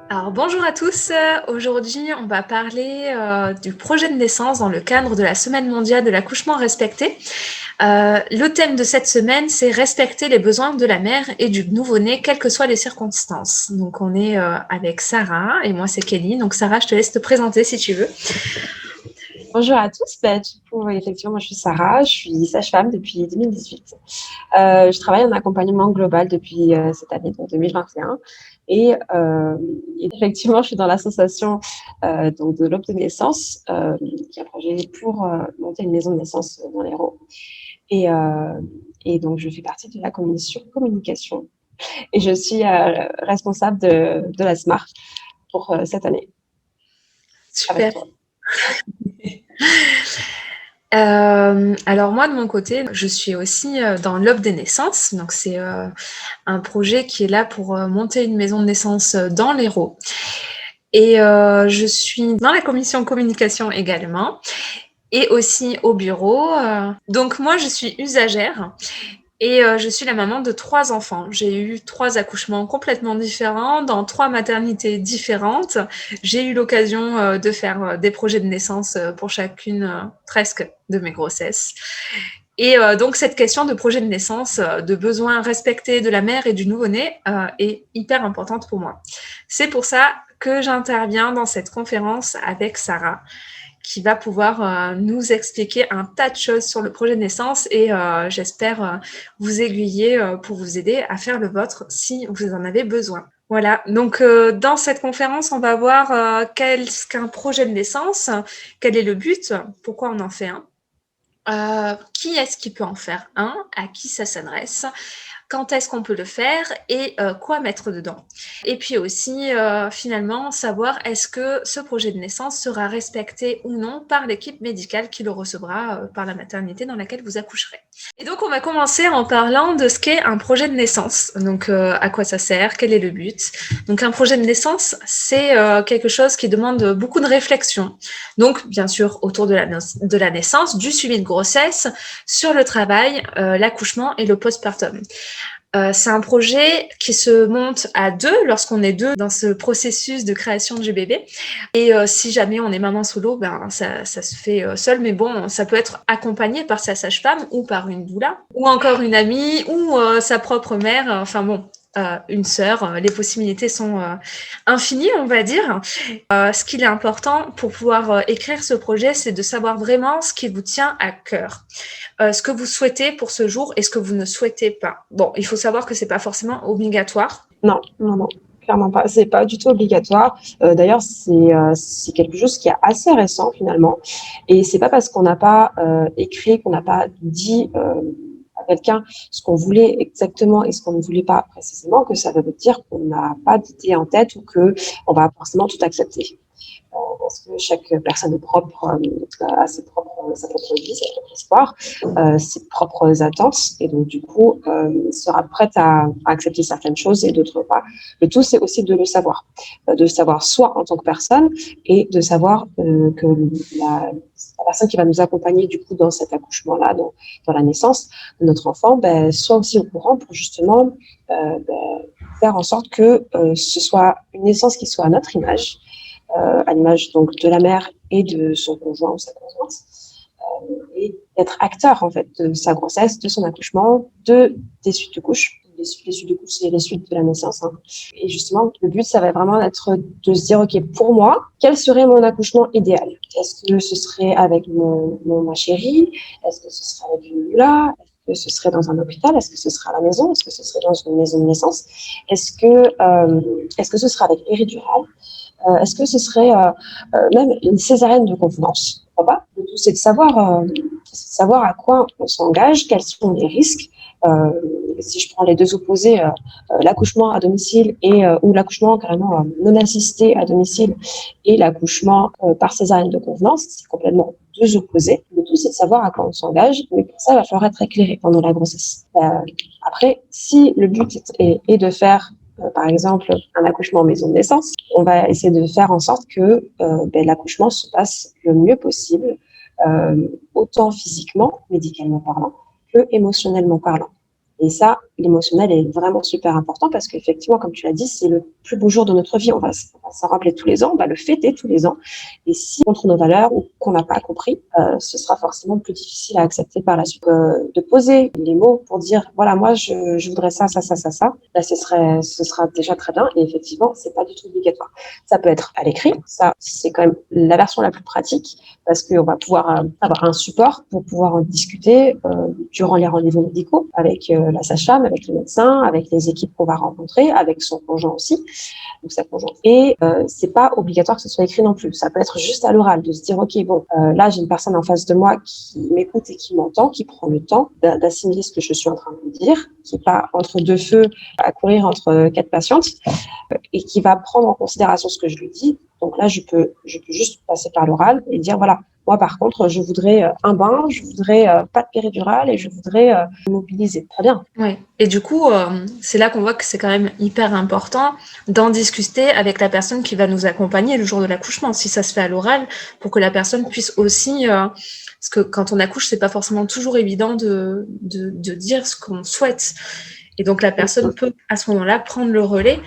Alors bonjour à tous, aujourd'hui on va parler du projet de naissance dans le cadre de la Semaine mondiale de l'accouchement respecté. Le thème de cette semaine, c'est respecter les besoins de la mère et du nouveau-né, quelles que soient les circonstances. Donc on est avec Sarah et moi c'est Kelly. Donc Sarah, je te laisse te présenter si tu veux. Bonjour à tous. Effectivement, moi je suis Sarah, je suis sage-femme depuis 2018. Je travaille en accompagnement global depuis cette année, donc 2021. Et effectivement, je suis dans l'association donc de l'Aube de naissance, qui est un projet pour monter une maison de naissance dans l'Hérault. Et, euh, et donc, je fais partie de la commission communication. Et je suis responsable de la SMART pour cette année, avec Super. toi. Alors moi de mon côté, je suis aussi dans l'Aube des naissances. Donc c'est un projet qui est là pour monter une maison de naissance dans l'Hérault. Et je suis dans la commission communication également et aussi au bureau. Donc moi, je suis usagère et je suis la maman de 3 enfants. J'ai eu 3 accouchements complètement différents, dans 3 maternités différentes. J'ai eu l'occasion de faire des projets de naissance pour chacune presque de mes grossesses. Et donc cette question de projet de naissance, de besoins respectés de la mère et du nouveau-né est hyper importante pour moi. C'est pour ça que j'interviens dans cette conférence avec Sarah, qui va pouvoir nous expliquer un tas de choses sur le projet de naissance et j'espère vous aiguiller pour vous aider à faire le vôtre si vous en avez besoin. Voilà, donc dans cette conférence, on va voir qu'est-ce qu'un projet de naissance, quel est le but, pourquoi on en fait un, qui est-ce qui peut en faire un, à qui ça s'adresse, quand est-ce qu'on peut le faire et quoi mettre dedans. Et puis aussi, finalement, savoir est-ce que ce projet de naissance sera respecté ou non par l'équipe médicale qui le recevra par la maternité dans laquelle vous accoucherez. Et donc, on va commencer en parlant de ce qu'est un projet de naissance. Donc, à quoi ça sert, quel est le but. Donc, un projet de naissance, c'est quelque chose qui demande beaucoup de réflexion. Donc, bien sûr, autour de la naissance, du suivi de grossesse, sur le travail, l'accouchement et le postpartum. C'est un projet qui se monte à 2 lorsqu'on est 2 dans ce processus de création du bébé. Et si jamais on est maman solo, ben ça se fait seul, mais bon, ça peut être accompagné par sa sage-femme ou par une doula, ou encore une amie, ou sa propre mère. Enfin bon, une sœur. Les possibilités sont infinies, on va dire. Ce qu'il est important pour pouvoir écrire ce projet, c'est de savoir vraiment ce qui vous tient à cœur. Ce que vous souhaitez pour ce jour et ce que vous ne souhaitez pas. Bon, il faut savoir que c'est pas forcément obligatoire. Non, non, non, clairement pas. C'est pas du tout obligatoire. D'ailleurs, c'est quelque chose qui est assez récent finalement. Et c'est pas parce qu'on n'a pas écrit, qu'on n'a pas dit à quelqu'un ce qu'on voulait exactement et ce qu'on ne voulait pas précisément que ça veut dire qu'on n'a pas d'idée en tête ou que on va forcément tout accepter. Parce que chaque personne est propre, a sa propre vie, sa propre histoire, ses propres attentes, et donc du coup sera prête à accepter certaines choses et d'autres pas. Le tout, c'est aussi de le savoir soi en tant que personne et de savoir que la personne qui va nous accompagner du coup dans cet accouchement-là, dans la naissance de notre enfant, soit aussi au courant pour justement faire en sorte que ce soit une naissance qui soit à notre image, à l'image donc de la mère et de son conjoint ou sa conjointe, et d'être acteur en fait de sa grossesse, de son accouchement, des suites de couches. Les suites de couches, c'est les suites de la naissance. Hein. Et justement, le but, ça va vraiment être de se dire, OK, pour moi, quel serait mon accouchement idéal? Est-ce que ce serait avec ma chérie? Est-ce que ce serait avec une doula? Est-ce que ce serait dans un hôpital? Est-ce que ce serait à la maison? Est-ce que ce serait dans une maison de naissance? Est-ce que ce serait avec péridurale? Est-ce que ce serait même une césarienne de convenance? Pourquoi pas? Le tout, c'est de savoir à quoi on s'engage, quels sont les risques. Si je prends les deux opposés, l'accouchement à domicile ou l'accouchement carrément non assisté à domicile et l'accouchement par césarienne de convenance, c'est complètement deux opposés. Le tout, c'est de savoir à quoi on s'engage, mais pour ça, il va falloir être éclairé pendant la grossesse. Après, si le but est de faire par exemple, un accouchement en maison de naissance, on va essayer de faire en sorte que l'accouchement se passe le mieux possible, autant physiquement, médicalement parlant, que émotionnellement parlant. Et ça, l'émotionnel est vraiment super important parce qu'effectivement, comme tu l'as dit, c'est le plus beau jour de notre vie. On va s'en rappeler tous les ans, on va le fêter tous les ans. Et si on contre nos valeurs ou qu'on n'a pas compris, ce sera forcément plus difficile à accepter par la suite. De poser les mots pour dire, voilà, moi, je voudrais ça, ça, ça, ça, ça. Là, ce sera déjà très bien. Et effectivement, c'est pas du tout obligatoire. Ça peut être à l'écrit. Ça, c'est quand même la version la plus pratique parce qu'on va pouvoir avoir un support pour pouvoir en discuter durant les rendez-vous médicaux avec la sage-femme, avec le médecin, avec les équipes qu'on va rencontrer, avec son conjoint aussi, ou sa conjointe. Et c'est pas obligatoire que ce soit écrit non plus. Ça peut être juste à l'oral, de se dire, ok, bon, là, j'ai une personne en face de moi qui m'écoute et qui m'entend, qui prend le temps d'assimiler ce que je suis en train de dire, qui n'est pas entre deux feux à courir entre 4 patientes, et qui va prendre en considération ce que je lui dis. Donc là, je peux juste passer par l'oral et dire, voilà, moi, par contre, je voudrais un bain, je voudrais pas de péridurale et je voudrais mobiliser. Très bien. Ouais. Et du coup, c'est là qu'on voit que c'est quand même hyper important d'en discuter avec la personne qui va nous accompagner le jour de l'accouchement, si ça se fait à l'oral, pour que la personne puisse aussi... parce que quand on accouche, c'est pas forcément toujours évident de dire ce qu'on souhaite. Et donc, la personne peut, à ce moment-là, prendre le relais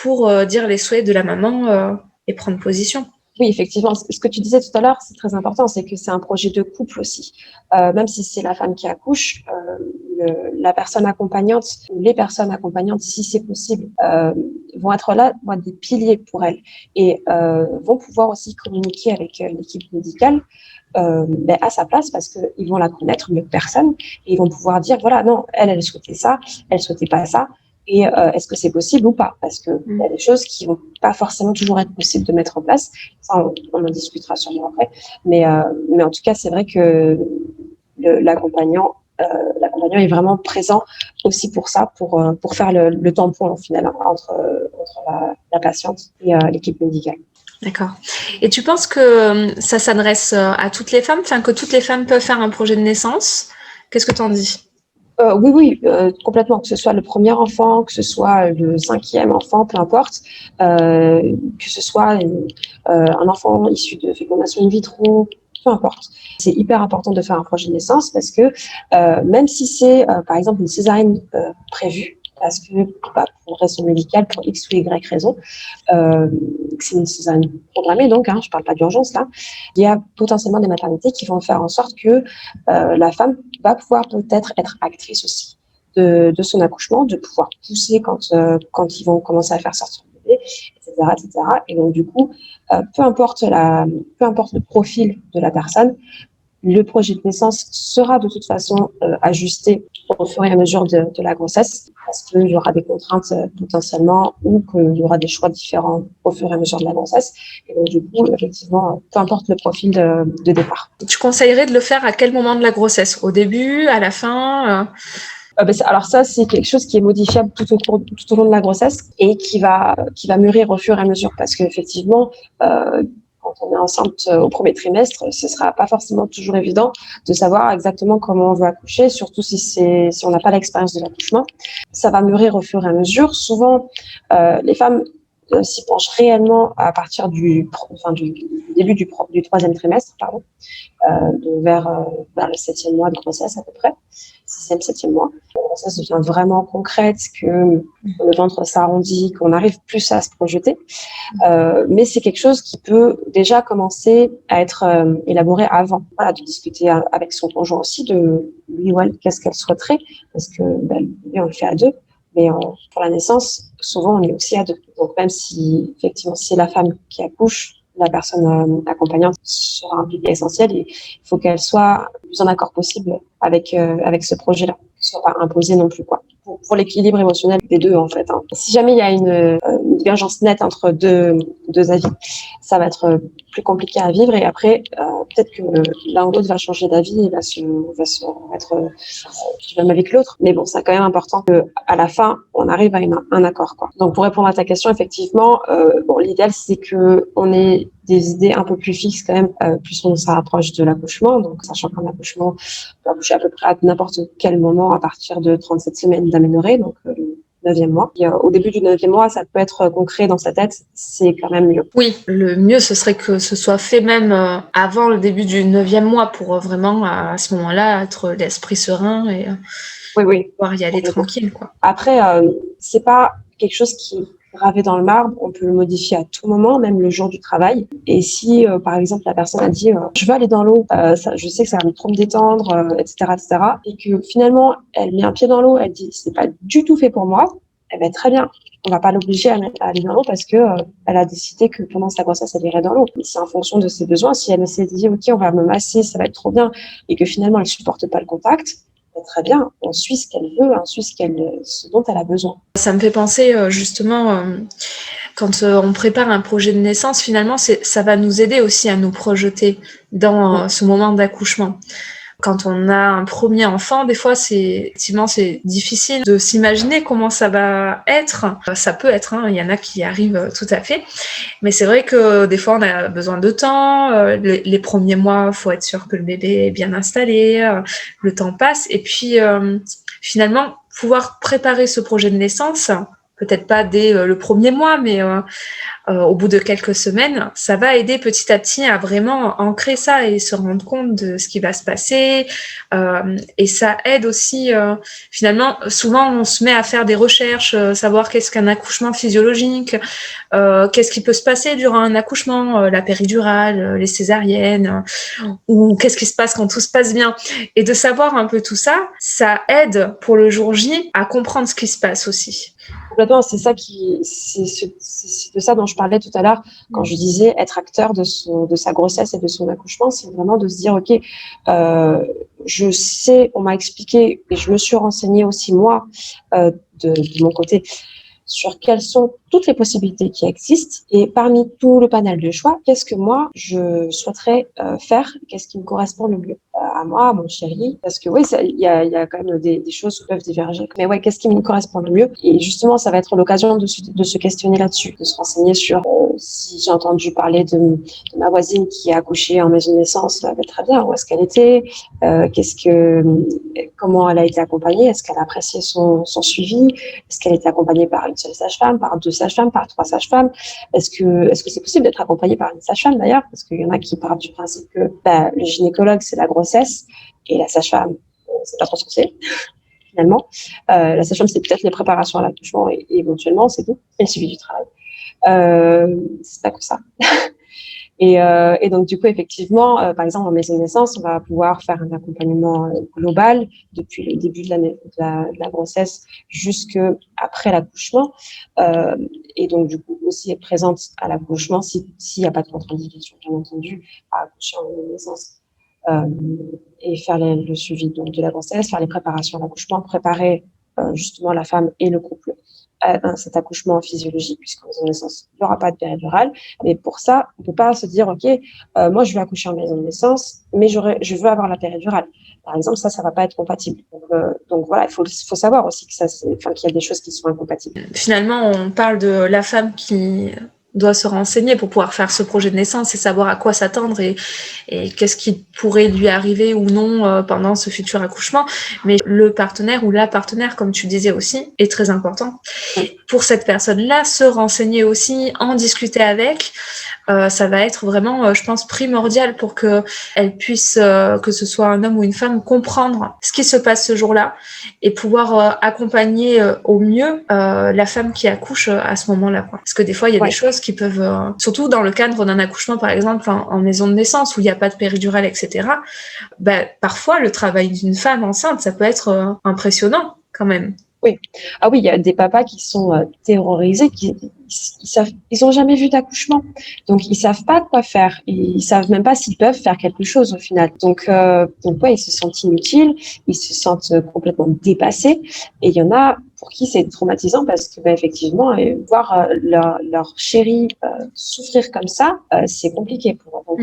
pour dire les souhaits de la maman et prendre position. Oui, effectivement. Ce que tu disais tout à l'heure, c'est très important, c'est que c'est un projet de couple aussi. Même si c'est la femme qui accouche, la personne accompagnante ou les personnes accompagnantes, si c'est possible, vont être là, vont être des piliers pour elle et vont pouvoir aussi communiquer avec l'équipe médicale à sa place parce qu'ils vont la connaître mieux que personne et ils vont pouvoir dire, voilà, non, elle souhaitait ça, elle souhaitait pas ça. Et est-ce que c'est possible ou pas? Parce que il y a des choses qui vont pas forcément toujours être possibles de mettre en place. Ça, on en discutera sûrement après. Mais en tout cas, c'est vrai que l'accompagnant est vraiment présent aussi pour ça, pour faire le tampon au final entre la patiente et l'équipe médicale. D'accord. Et tu penses que ça s'adresse à toutes les femmes, enfin que toutes les femmes peuvent faire un projet de naissance? Qu'est-ce que tu en dis? Oui, complètement. Que ce soit le premier enfant, que ce soit le 5e enfant, peu importe, que ce soit un enfant issu de fécondation in vitro, peu importe. C'est hyper important de faire un projet de naissance parce que même si c'est, par exemple, une césarienne prévue, parce que pour raison médicale, pour X ou Y raison, c'est une césarienne programmée, donc, je ne parle pas d'urgence là, il y a potentiellement des maternités qui vont faire en sorte que la femme va pouvoir peut-être être actrice aussi de son accouchement, de pouvoir pousser quand ils vont commencer à faire sortir le bébé, etc., etc. Et donc, du coup, peu importe le profil de la personne, le projet de naissance sera de toute façon ajusté au fur et à mesure de la grossesse parce qu'il y aura des contraintes potentiellement ou qu'il y aura des choix différents au fur et à mesure de la grossesse. Et donc, du coup, effectivement, peu importe le profil de départ. Tu conseillerais de le faire à quel moment de la grossesse? Au début, à la fin Alors ça, c'est quelque chose qui est modifiable tout au long de la grossesse et qui va mûrir au fur et à mesure parce qu'effectivement, quand on est enceinte au premier trimestre, ce sera pas forcément toujours évident de savoir exactement comment on veut accoucher, surtout si on n'a pas l'expérience de l'accouchement. Ça va mûrir au fur et à mesure. Souvent, les femmes s'y penchent réellement à partir du début du 3e trimestre, pardon, vers le 7e mois de grossesse à peu près, 6e, 7e mois. La grossesse devient vraiment concrète, que le ventre s'arrondit, qu'on arrive plus à se projeter. Mais c'est quelque chose qui peut déjà commencer à être élaboré avant. Voilà, de discuter avec son conjoint aussi, de lui ou elle, qu'est-ce qu'elle souhaiterait, parce que on le fait à deux. Mais pour la naissance, souvent, on est aussi à deux. Donc, même si, effectivement, c'est la femme qui accouche, la personne accompagnante sera un pilier essentiel et il faut qu'elle soit le plus en accord possible avec ce projet-là. Que ce soit pas imposé non plus, quoi. Pour l'équilibre émotionnel des deux, en fait. Si jamais il y a une divergence nette entre deux avis, ça va être plus compliqué à vivre et après, peut-être que l'un ou l'autre va changer d'avis et va se être même avec l'autre. Mais bon, c'est quand même important qu'à la fin, on arrive à un accord, quoi. Donc, pour répondre à ta question, effectivement, l'idéal, c'est qu'on ait des idées un peu plus fixes quand même, plus on se rapproche de l'accouchement. Donc, sachant qu'un accouchement peut accoucher à peu près à n'importe quel moment à partir de 37 semaines d'aménorrhée, donc le 9e mois. Et, au début du 9e mois, ça peut être concret dans sa tête, c'est quand même mieux. Oui, le mieux, ce serait que ce soit fait même avant le début du 9e mois pour vraiment, à ce moment-là, être l'esprit serein Oui, oui, pouvoir y aller complètement. tranquille, quoi. Après, c'est pas quelque chose qui est gravé dans le marbre. On peut le modifier à tout moment, même le jour du travail. Et si, par exemple, la personne a dit, je veux aller dans l'eau, je sais que ça va trop me détendre, etc., etc., et que finalement, elle met un pied dans l'eau, elle dit, c'est pas du tout fait pour moi. Eh ben, très bien. On va pas l'obliger à aller dans l'eau parce que elle a décidé que pendant sa grossesse, elle irait dans l'eau. Mais c'est en fonction de ses besoins. Si elle s'est dit, OK, on va me masser, ça va être trop bien, et que finalement, elle supporte pas le contact, très bien, on suit ce qu'elle veut, on suit ce dont elle a besoin. Ça me fait penser justement, quand on prépare un projet de naissance, finalement, ça va nous aider aussi à nous projeter dans ce moment d'accouchement. Quand on a un premier enfant, des fois, effectivement, c'est difficile de s'imaginer comment ça va être. Ça peut être, hein, il y en a qui y arrivent tout à fait. Mais c'est vrai que des fois, on a besoin de temps. Les premiers mois, il faut être sûr que le bébé est bien installé. Le temps passe. Et puis, finalement, pouvoir préparer ce projet de naissance, peut-être pas dès le premier mois, mais au bout de quelques semaines, ça va aider petit à petit à vraiment ancrer ça et se rendre compte de ce qui va se passer. Et ça aide aussi, finalement, souvent on se met à faire des recherches, savoir qu'est-ce qu'un accouchement physiologique, qu'est-ce qui peut se passer durant un accouchement, la péridurale, les césariennes, ou qu'est-ce qui se passe quand tout se passe bien. Et de savoir un peu tout ça, ça aide pour le jour J à comprendre ce qui se passe aussi. Complètement, c'est de ça dont je parlais tout à l'heure quand je disais être acteur de sa grossesse et de son accouchement, c'est vraiment de se dire, OK, je sais, on m'a expliqué et je me suis renseignée aussi moi, de mon côté, sur quelles sont toutes les possibilités qui existent et parmi tout le panel de choix, qu'est-ce que moi je souhaiterais faire, qu'est-ce qui me correspond le mieux à moi, à mon chéri, parce que oui, il y a quand même des choses qui peuvent diverger, mais ouais, qu'est-ce qui me correspond le mieux? Et justement, ça va être l'occasion de se questionner là-dessus, de se renseigner sur si j'ai entendu parler de ma voisine qui a accouché en maison de naissance, très bien, où est-ce qu'elle était, comment elle a été accompagnée, est-ce qu'elle a apprécié son suivi, est-ce qu'elle a été accompagnée par une seule sage-femme, par 2 sages-femmes, par 3 sages-femmes? Est-ce que c'est possible d'être accompagnée par une sage-femme d'ailleurs? Parce qu'il y en a qui partent du principe que le gynécologue, c'est la grossesse et la sage-femme, c'est pas trop ce que c'est, finalement. La sage-femme, c'est peut-être les préparations à l'accouchement et éventuellement, c'est tout, et le suivi du travail. C'est pas que ça. Et donc, du coup, effectivement, par exemple, en maison de naissance, on va pouvoir faire un accompagnement global depuis le début de la grossesse jusqu'après l'accouchement. Et donc, du coup, aussi être présente à l'accouchement s'il n'y a pas de contre-indication, bien entendu, à accoucher en maison de naissance. Et faire le suivi donc, de la grossesse, faire les préparations à l'accouchement, préparer justement la femme et le couple à cet accouchement physiologique, puisqu'en maison de naissance, il n'y aura pas de péridurale. Mais pour ça, on ne peut pas se dire, OK, moi, je vais accoucher en maison de naissance, mais je veux avoir la péridurale. Par exemple, ça ne va pas être compatible. Donc voilà, il faut savoir aussi qu'il y a des choses qui sont incompatibles. Finalement, on parle de la femme qui doit se renseigner pour pouvoir faire ce projet de naissance et savoir à quoi s'attendre et qu'est-ce qui pourrait lui arriver ou non pendant ce futur accouchement. Mais le partenaire ou la partenaire, comme tu disais aussi, est très important. Pour cette personne-là, se renseigner aussi, en discuter avec, ça va être vraiment, je pense, primordial pour qu'elle puisse, que ce soit un homme ou une femme, comprendre ce qui se passe ce jour-là et pouvoir accompagner au mieux la femme qui accouche à ce moment-là, quoi. Parce que des fois, il y a des choses qui peuvent, surtout dans le cadre d'un accouchement, par exemple, en maison de naissance, où il n'y a pas de péridurale, etc., parfois, le travail d'une femme enceinte, ça peut être impressionnant quand même. Oui. Ah oui, il y a des papas qui sont terrorisés, ils ont jamais vu d'accouchement, donc ils savent pas quoi faire, ils savent même pas s'ils peuvent faire quelque chose au final. Donc ouais, ils se sentent inutiles, ils se sentent complètement dépassés, et il y en a pour qui c'est traumatisant parce que effectivement, voir leur chéri souffrir comme ça, c'est compliqué pour eux. Donc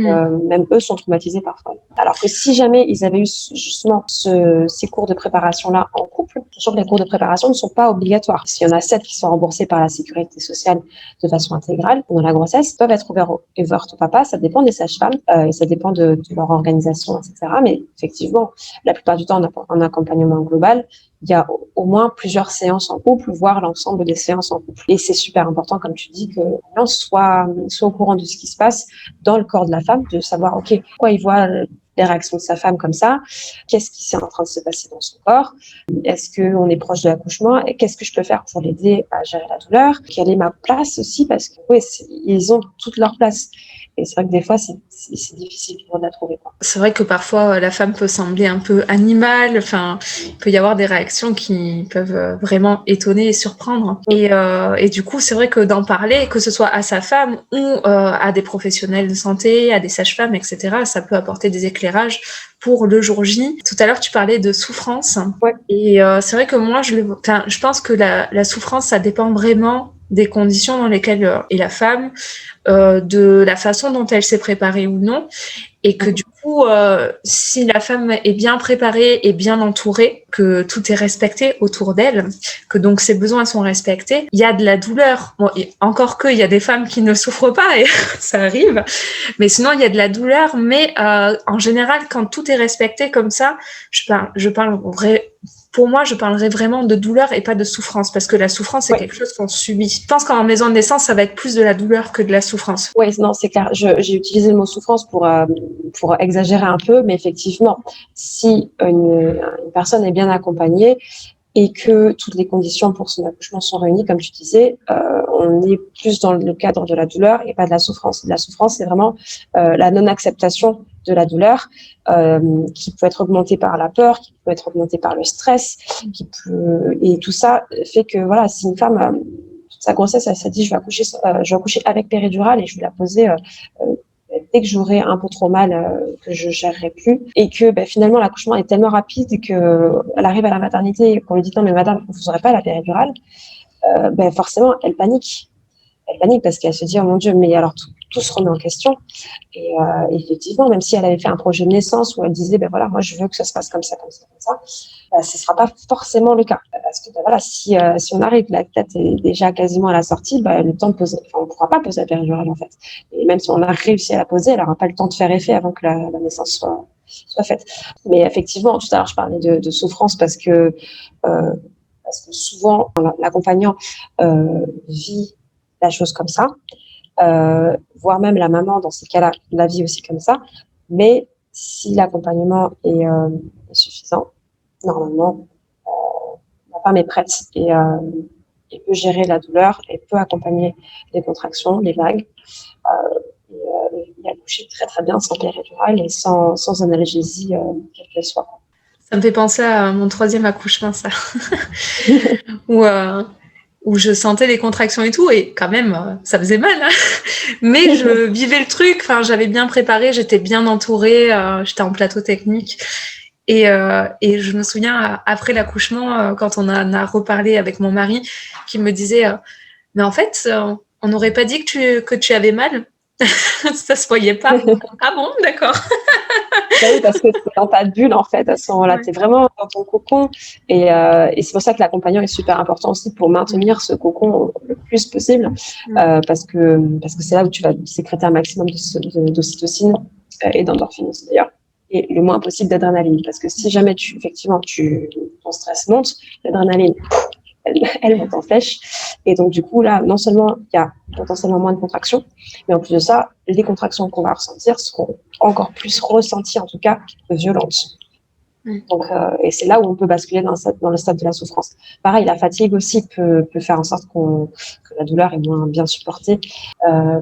même eux sont traumatisés parfois. Alors que si jamais ils avaient eu justement ces cours de préparation là en couple, sachant que les cours de préparation ne sont pas obligatoires. S'il y en a 7 qui sont remboursés par la sécurité sociale de façon intégrale pendant la grossesse, peuvent être ouverts au papa. Ça dépend des sages-femmes et ça dépend de leur organisation, etc. Mais effectivement, la plupart du temps, en accompagnement global, il y a au moins plusieurs séances en couple, voire l'ensemble des séances en couple. Et c'est super important, comme tu dis, que l'on soit au courant de ce qui se passe dans le corps de la femme, de savoir, OK, pourquoi il voit les réactions de sa femme comme ça. Qu'est-ce qui est en train de se passer dans son corps? Est-ce qu'on est proche de l'accouchement? Et qu'est-ce que je peux faire pour l'aider à gérer la douleur? Quelle est ma place aussi? Parce que oui, ils ont toute leur place. Et c'est vrai que des fois, c'est difficile de la trouver, quoi. C'est vrai que parfois, la femme peut sembler un peu animale. Enfin, il peut y avoir des réactions qui peuvent vraiment étonner et surprendre. Et du coup, c'est vrai que d'en parler, que ce soit à sa femme ou à des professionnels de santé, à des sages-femmes, etc., ça peut apporter des éclairages pour le jour J. Tout à l'heure, tu parlais de souffrance. Ouais. Et c'est vrai que moi, je pense que la souffrance, ça dépend vraiment des conditions dans lesquelles est la femme, de la façon dont elle s'est préparée ou non, et que du coup, si la femme est bien préparée et bien entourée, que tout est respecté autour d'elle, que donc ses besoins sont respectés, il y a de la douleur. Bon, encore qu'il y a des femmes qui ne souffrent pas, et ça arrive, mais sinon il y a de la douleur, mais en général, quand tout est respecté comme ça, pour moi, je parlerais vraiment de douleur et pas de souffrance, parce que la souffrance, c'est quelque chose qu'on subit. Je pense qu'en maison de naissance, ça va être plus de la douleur que de la souffrance. Oui, non, c'est clair. J'ai utilisé le mot souffrance pour exagérer un peu, mais effectivement, si une personne est bien accompagnée et que toutes les conditions pour son accouchement sont réunies, comme tu disais, on est plus dans le cadre de la douleur et pas de la souffrance. La souffrance, c'est vraiment la non-acceptation de la douleur, qui peut être augmentée par la peur, qui peut être augmentée par le stress, et tout ça fait que voilà, si une femme sa grossesse, elle s'est dit je vais accoucher avec péridurale et je vais la poser dès que j'aurai un peu trop mal, que je gérerai plus, et que finalement l'accouchement est tellement rapide que elle arrive à la maternité et qu'on lui dit non mais madame vous n'aurez pas la péridurale, forcément elle panique parce qu'elle se dit oh mon Dieu, mais alors tout se remet en question. Et effectivement, même si elle avait fait un projet de naissance où elle disait voilà, moi je veux que ça se passe comme ça, ce sera pas forcément le cas, parce que voilà, si on arrive, la tête est déjà quasiment à la sortie, le temps de poser, on pourra pas poser la péridurale en fait. Et même si on a réussi à la poser, elle n'aura pas le temps de faire effet avant que la naissance soit faite. Mais effectivement, tout à l'heure je parlais de souffrance parce que souvent l'accompagnant vit la chose comme ça, voire même la maman dans ces cas-là la vit aussi comme ça. Mais si l'accompagnement est suffisant, normalement, la femme est prête et peut gérer la douleur et peut accompagner les contractions, les vagues, et accoucher très très bien sans péridurale et sans analgésie, quelle qu'elle soit. Ça me fait penser à mon 3e accouchement, ça. Où je sentais les contractions et tout, et quand même, ça faisait mal, hein. Mais je vivais le truc, enfin, j'avais bien préparé, j'étais bien entourée, j'étais en plateau technique. Et je me souviens, après l'accouchement, quand on a reparlé avec mon mari, qui me disait mais en fait, on n'aurait pas dit que tu avais mal. Ça se voyait pas. Ah bon, d'accord. Oui, parce que c'est dans ta bulle, en fait, à ce moment-là. Tu es vraiment dans ton cocon. Et c'est pour ça que l'accompagnant est super important aussi pour maintenir ce cocon le plus possible. Parce que c'est là où tu vas sécréter un maximum d'ocytocine et d'endorphine aussi, d'ailleurs. Et le moins possible d'adrénaline. Parce que si jamais ton stress monte, l'adrénaline, elle monte en flèche. Et donc, du coup, là, non seulement il y a potentiellement moins de contractions, mais en plus de ça, les contractions qu'on va ressentir seront encore plus ressenties, en tout cas, violentes. Donc, et c'est là où on peut basculer dans le stade de la souffrance. Pareil, la fatigue aussi peut faire en sorte que la douleur est moins bien supportée.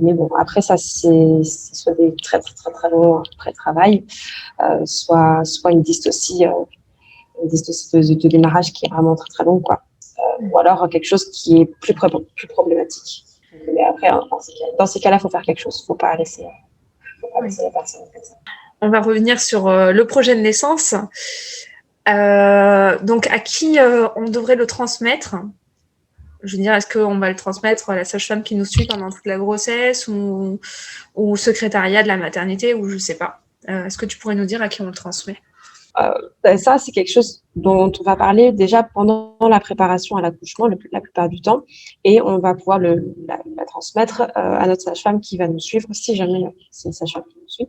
Mais bon, après ça, c'est soit des très, très, très, très longs pré-travail, soit une dystocie de démarrage qui est vraiment très, très longue, quoi. Ou alors quelque chose qui est plus problématique. Mais après, hein, dans ces cas-là, il faut faire quelque chose. Il ne faut pas laisser la personne comme ça. On va revenir sur le projet de naissance. Donc, à qui on devrait le transmettre? Je veux dire, est-ce qu'on va le transmettre à la sage-femme qui nous suit pendant toute la grossesse ou au secrétariat de la maternité, ou je ne sais pas. Est-ce que tu pourrais nous dire à qui on le transmet? Ça, c'est quelque chose dont on va parler déjà pendant la préparation à l'accouchement, la plupart du temps, et on va pouvoir la transmettre à notre sage-femme qui va nous suivre, si jamais c'est une sage-femme qui nous suit,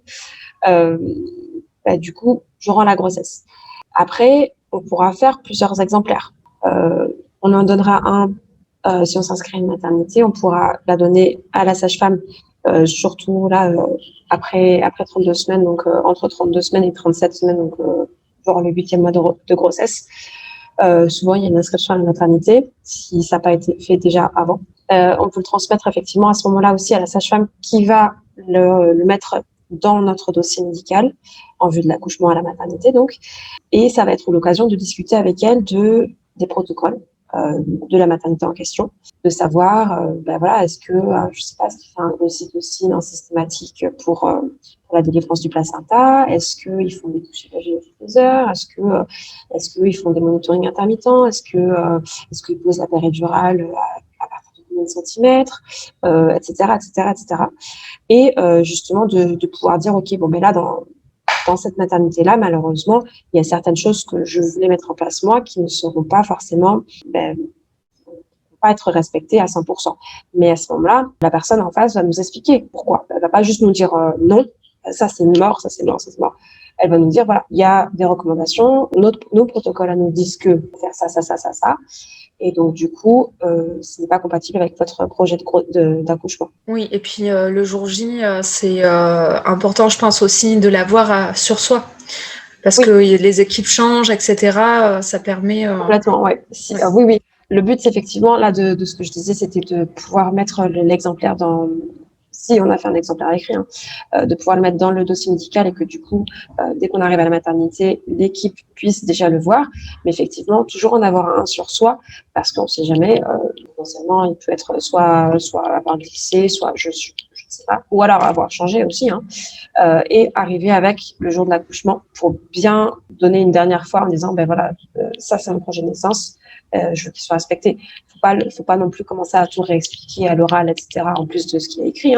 du coup, durant la grossesse. Après, on pourra faire plusieurs exemplaires. On en donnera un si on s'inscrit à une maternité, on pourra la donner à la sage-femme surtout là, après 32 semaines, donc entre 32 semaines et 37 semaines, donc genre le 8e mois de grossesse. Souvent, il y a une inscription à la maternité, si ça n'a pas été fait déjà avant. On peut le transmettre effectivement à ce moment-là aussi à la sage-femme qui va le mettre dans notre dossier médical en vue de l'accouchement à la maternité, donc. Et ça va être l'occasion de discuter avec elle des protocoles de la maternité en question, de savoir, voilà, est-ce que, je sais pas, est-ce qu'il fait un ocytocine systématique pour la délivrance du placenta? Est-ce qu'ils font des touchés vaginaux toutes les heures? Est-ce qu'ils font des monitorings intermittents? Est-ce qu'ils posent la péridurale à partir de combien de centimètres, etc., etc., etc. Et justement de pouvoir dire, ok, bon, mais là, dans cette maternité-là, malheureusement, il y a certaines choses que je voulais mettre en place moi qui ne seront pas forcément, pas être respectées à 100%. Mais à ce moment-là, la personne en face va nous expliquer pourquoi. Elle va pas juste nous dire non, ça c'est mort, ça c'est mort, ça c'est mort. Elle va nous dire, voilà, il y a des recommandations, nos protocoles nous disent que faire ça, ça, ça, ça, ça. Et donc, du coup, ce n'est pas compatible avec votre projet d'accouchement. Oui, et puis le jour J, c'est important, je pense aussi, de l'avoir sur soi. Parce Oui. que les équipes changent, etc. Ça permet... Complètement, ouais. Oui, oui. Le but, c'est effectivement, là, de ce que je disais, c'était de pouvoir mettre l'exemplaire dans... Si on a fait un exemplaire écrit, de pouvoir le mettre dans le dossier médical et que du coup, dès qu'on arrive à la maternité, l'équipe puisse déjà le voir. Mais effectivement, toujours en avoir un sur soi, parce qu'on ne sait jamais, potentiellement, il peut être soit avoir glissé, soit je ne sais pas, ou alors avoir changé aussi, et arriver avec le jour de l'accouchement pour bien donner une dernière fois en disant, ben voilà, ça c'est mon projet de naissance, je veux qu'il soit respecté. Faut pas non plus commencer à tout réexpliquer à l'oral, etc., en plus de ce qui est écrit,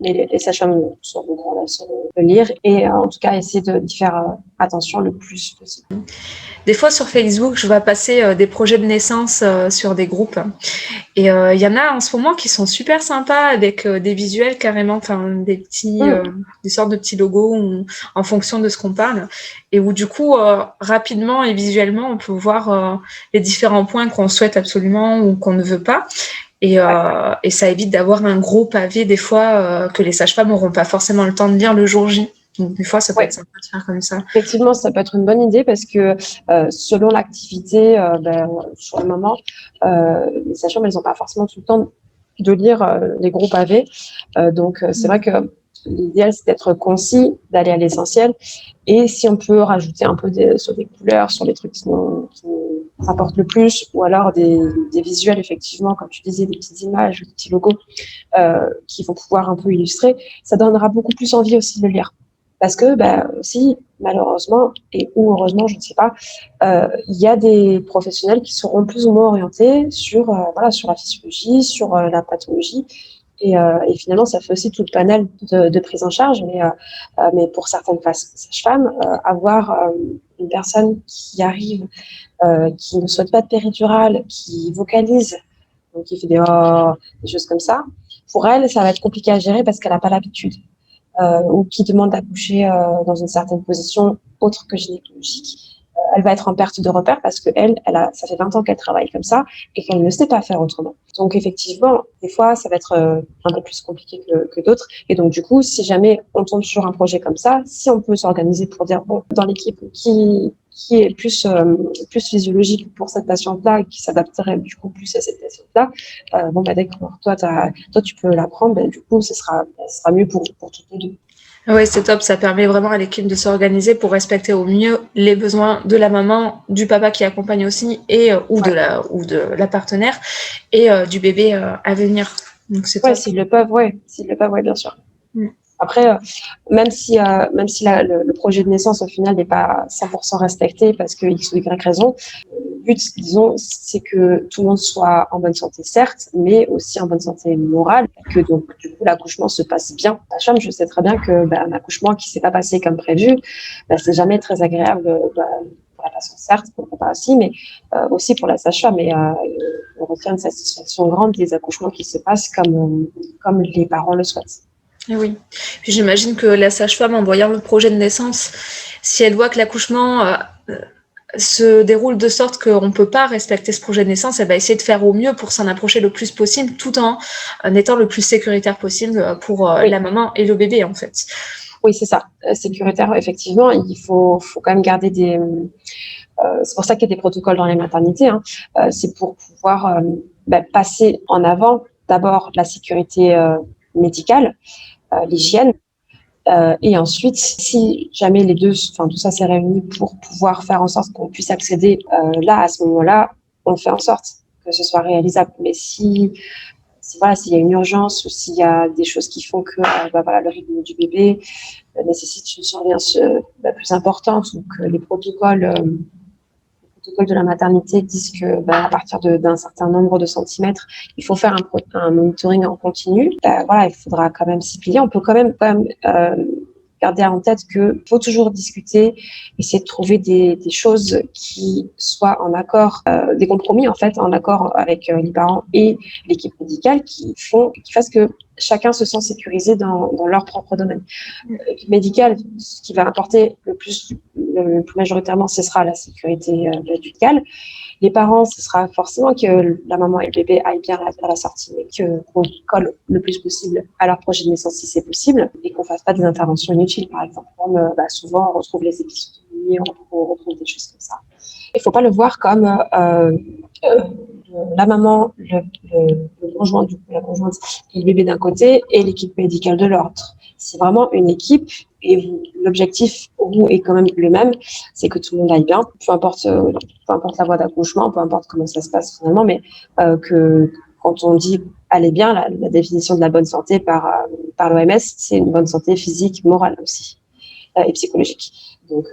mais les sages-femmes seront là sur le lire et en tout cas essayer d'y faire attention le plus possible. Des fois sur Facebook, je vois passer des projets de naissance sur des groupes. Et il y en a en ce moment qui sont super sympas avec des visuels carrément, enfin des petits, des sortes de petits logos en fonction de ce qu'on parle. Et où du coup, rapidement et visuellement, on peut voir les différents points qu'on souhaite absolument ou qu'on ne veut pas. Et ça évite d'avoir un gros pavé des fois que les sages-femmes n'auront pas forcément le temps de lire le jour J. Donc des fois, ça peut être sympa de faire comme ça. Effectivement, ça peut être une bonne idée parce que selon l'activité, sur le moment, les sages-femmes, elles n'ont pas forcément tout le temps de lire les gros pavés. Donc, c'est vrai que l'idéal, c'est d'être concis, d'aller à l'essentiel. Et si on peut rajouter un peu sur des couleurs, sur les trucs qui nous rapportent le plus, ou alors des visuels, effectivement, comme tu disais, des petites images, des petits logos qui vont pouvoir un peu illustrer, ça donnera beaucoup plus envie aussi de le lire. Parce que, aussi, malheureusement, ou heureusement, je ne sais pas, il y a des professionnels qui seront plus ou moins orientés sur la physiologie, sur la pathologie. Et finalement, ça fait aussi tout le panel de prise en charge. Mais pour certaines sages-femmes, avoir une personne qui arrive, qui ne souhaite pas de péridurale, qui vocalise, donc qui fait des choses comme ça, pour elle, ça va être compliqué à gérer parce qu'elle n'a pas l'habitude. Ou qui demande d'accoucher dans une certaine position autre que gynécologique, elle va être en perte de repère parce que ça fait 20 ans qu'elle travaille comme ça et qu'elle ne sait pas faire autrement. Donc effectivement, des fois, ça va être un peu plus compliqué que d'autres. Et donc du coup, si jamais on tombe sur un projet comme ça, si on peut s'organiser pour dire, bon, dans l'équipe qui est plus physiologique pour cette patiente-là et qui s'adapterait du coup plus à cette patiente-là, d'accord, toi tu peux la prendre, du coup, ce sera mieux pour toutes les deux. Oui, c'est top. Ça permet vraiment à l'équipe de s'organiser pour respecter au mieux les besoins de la maman, du papa qui accompagne aussi, et ou de la partenaire, et du bébé à venir. Donc c'est top. S'ils le peuvent, bien sûr. Après, même si le projet de naissance au final n'est pas 100% respecté parce que X ou Y raison, le but, disons, c'est que tout le monde soit en bonne santé, certes, mais aussi en bonne santé morale, que donc du coup l'accouchement se passe bien. Je sais très bien que un accouchement qui s'est pas passé comme prévu, c'est jamais très agréable pour la patiente, certes, pour le papa aussi, mais aussi pour la sage-femme. Mais on retient une satisfaction grande des accouchements qui se passent comme les parents le souhaitent. Et oui. Puis j'imagine que la sage-femme, en voyant le projet de naissance, si elle voit que l'accouchement se déroule de sorte qu'on ne peut pas respecter ce projet de naissance, elle va essayer de faire au mieux pour s'en approcher le plus possible, tout en étant le plus sécuritaire possible pour la maman et le bébé, en fait. Oui, c'est ça. Sécuritaire, effectivement, il faut quand même garder des... c'est pour ça qu'il y a des protocoles dans les maternités. C'est pour pouvoir passer en avant d'abord la sécurité médicale, l'hygiène, et ensuite, si jamais les deux, tout ça s'est réuni pour pouvoir faire en sorte qu'on puisse accéder là, à ce moment-là, on fait en sorte que ce soit réalisable. Mais s'il y a une urgence ou s'il y a des choses qui font que le rythme du bébé nécessite une surveillance plus importante ou que les protocoles de la maternité disent que à partir d'un certain nombre de centimètres, il faut faire un monitoring en continu. Il faudra quand même s'y plier. On peut quand même garder en tête qu'il faut toujours discuter, essayer de trouver des choses qui soient en accord, des compromis en fait, en accord avec les parents et l'équipe médicale qui fassent que chacun se sent sécurisé dans leur propre domaine. L'équipe médicale, ce qui va apporter le plus majoritairement, ce sera la sécurité médicale. Les parents, ce sera forcément que la maman et le bébé aillent bien à la sortie, mais qu'on colle le plus possible à leur projet de naissance si c'est possible, et qu'on fasse pas des interventions inutiles, par exemple. Comme souvent, on retrouve les épisotomies, on retrouve des choses comme ça. Il ne faut pas le voir comme la maman, le conjoint, la conjointe et le bébé d'un côté et l'équipe médicale de l'autre. C'est vraiment une équipe et l'objectif pour vous est quand même le même, c'est que tout le monde aille bien, peu importe la voie d'accouchement, peu importe comment ça se passe finalement, mais que quand on dit aller bien, la définition de la bonne santé par l'OMS, c'est une bonne santé physique, morale aussi et psychologique. Donc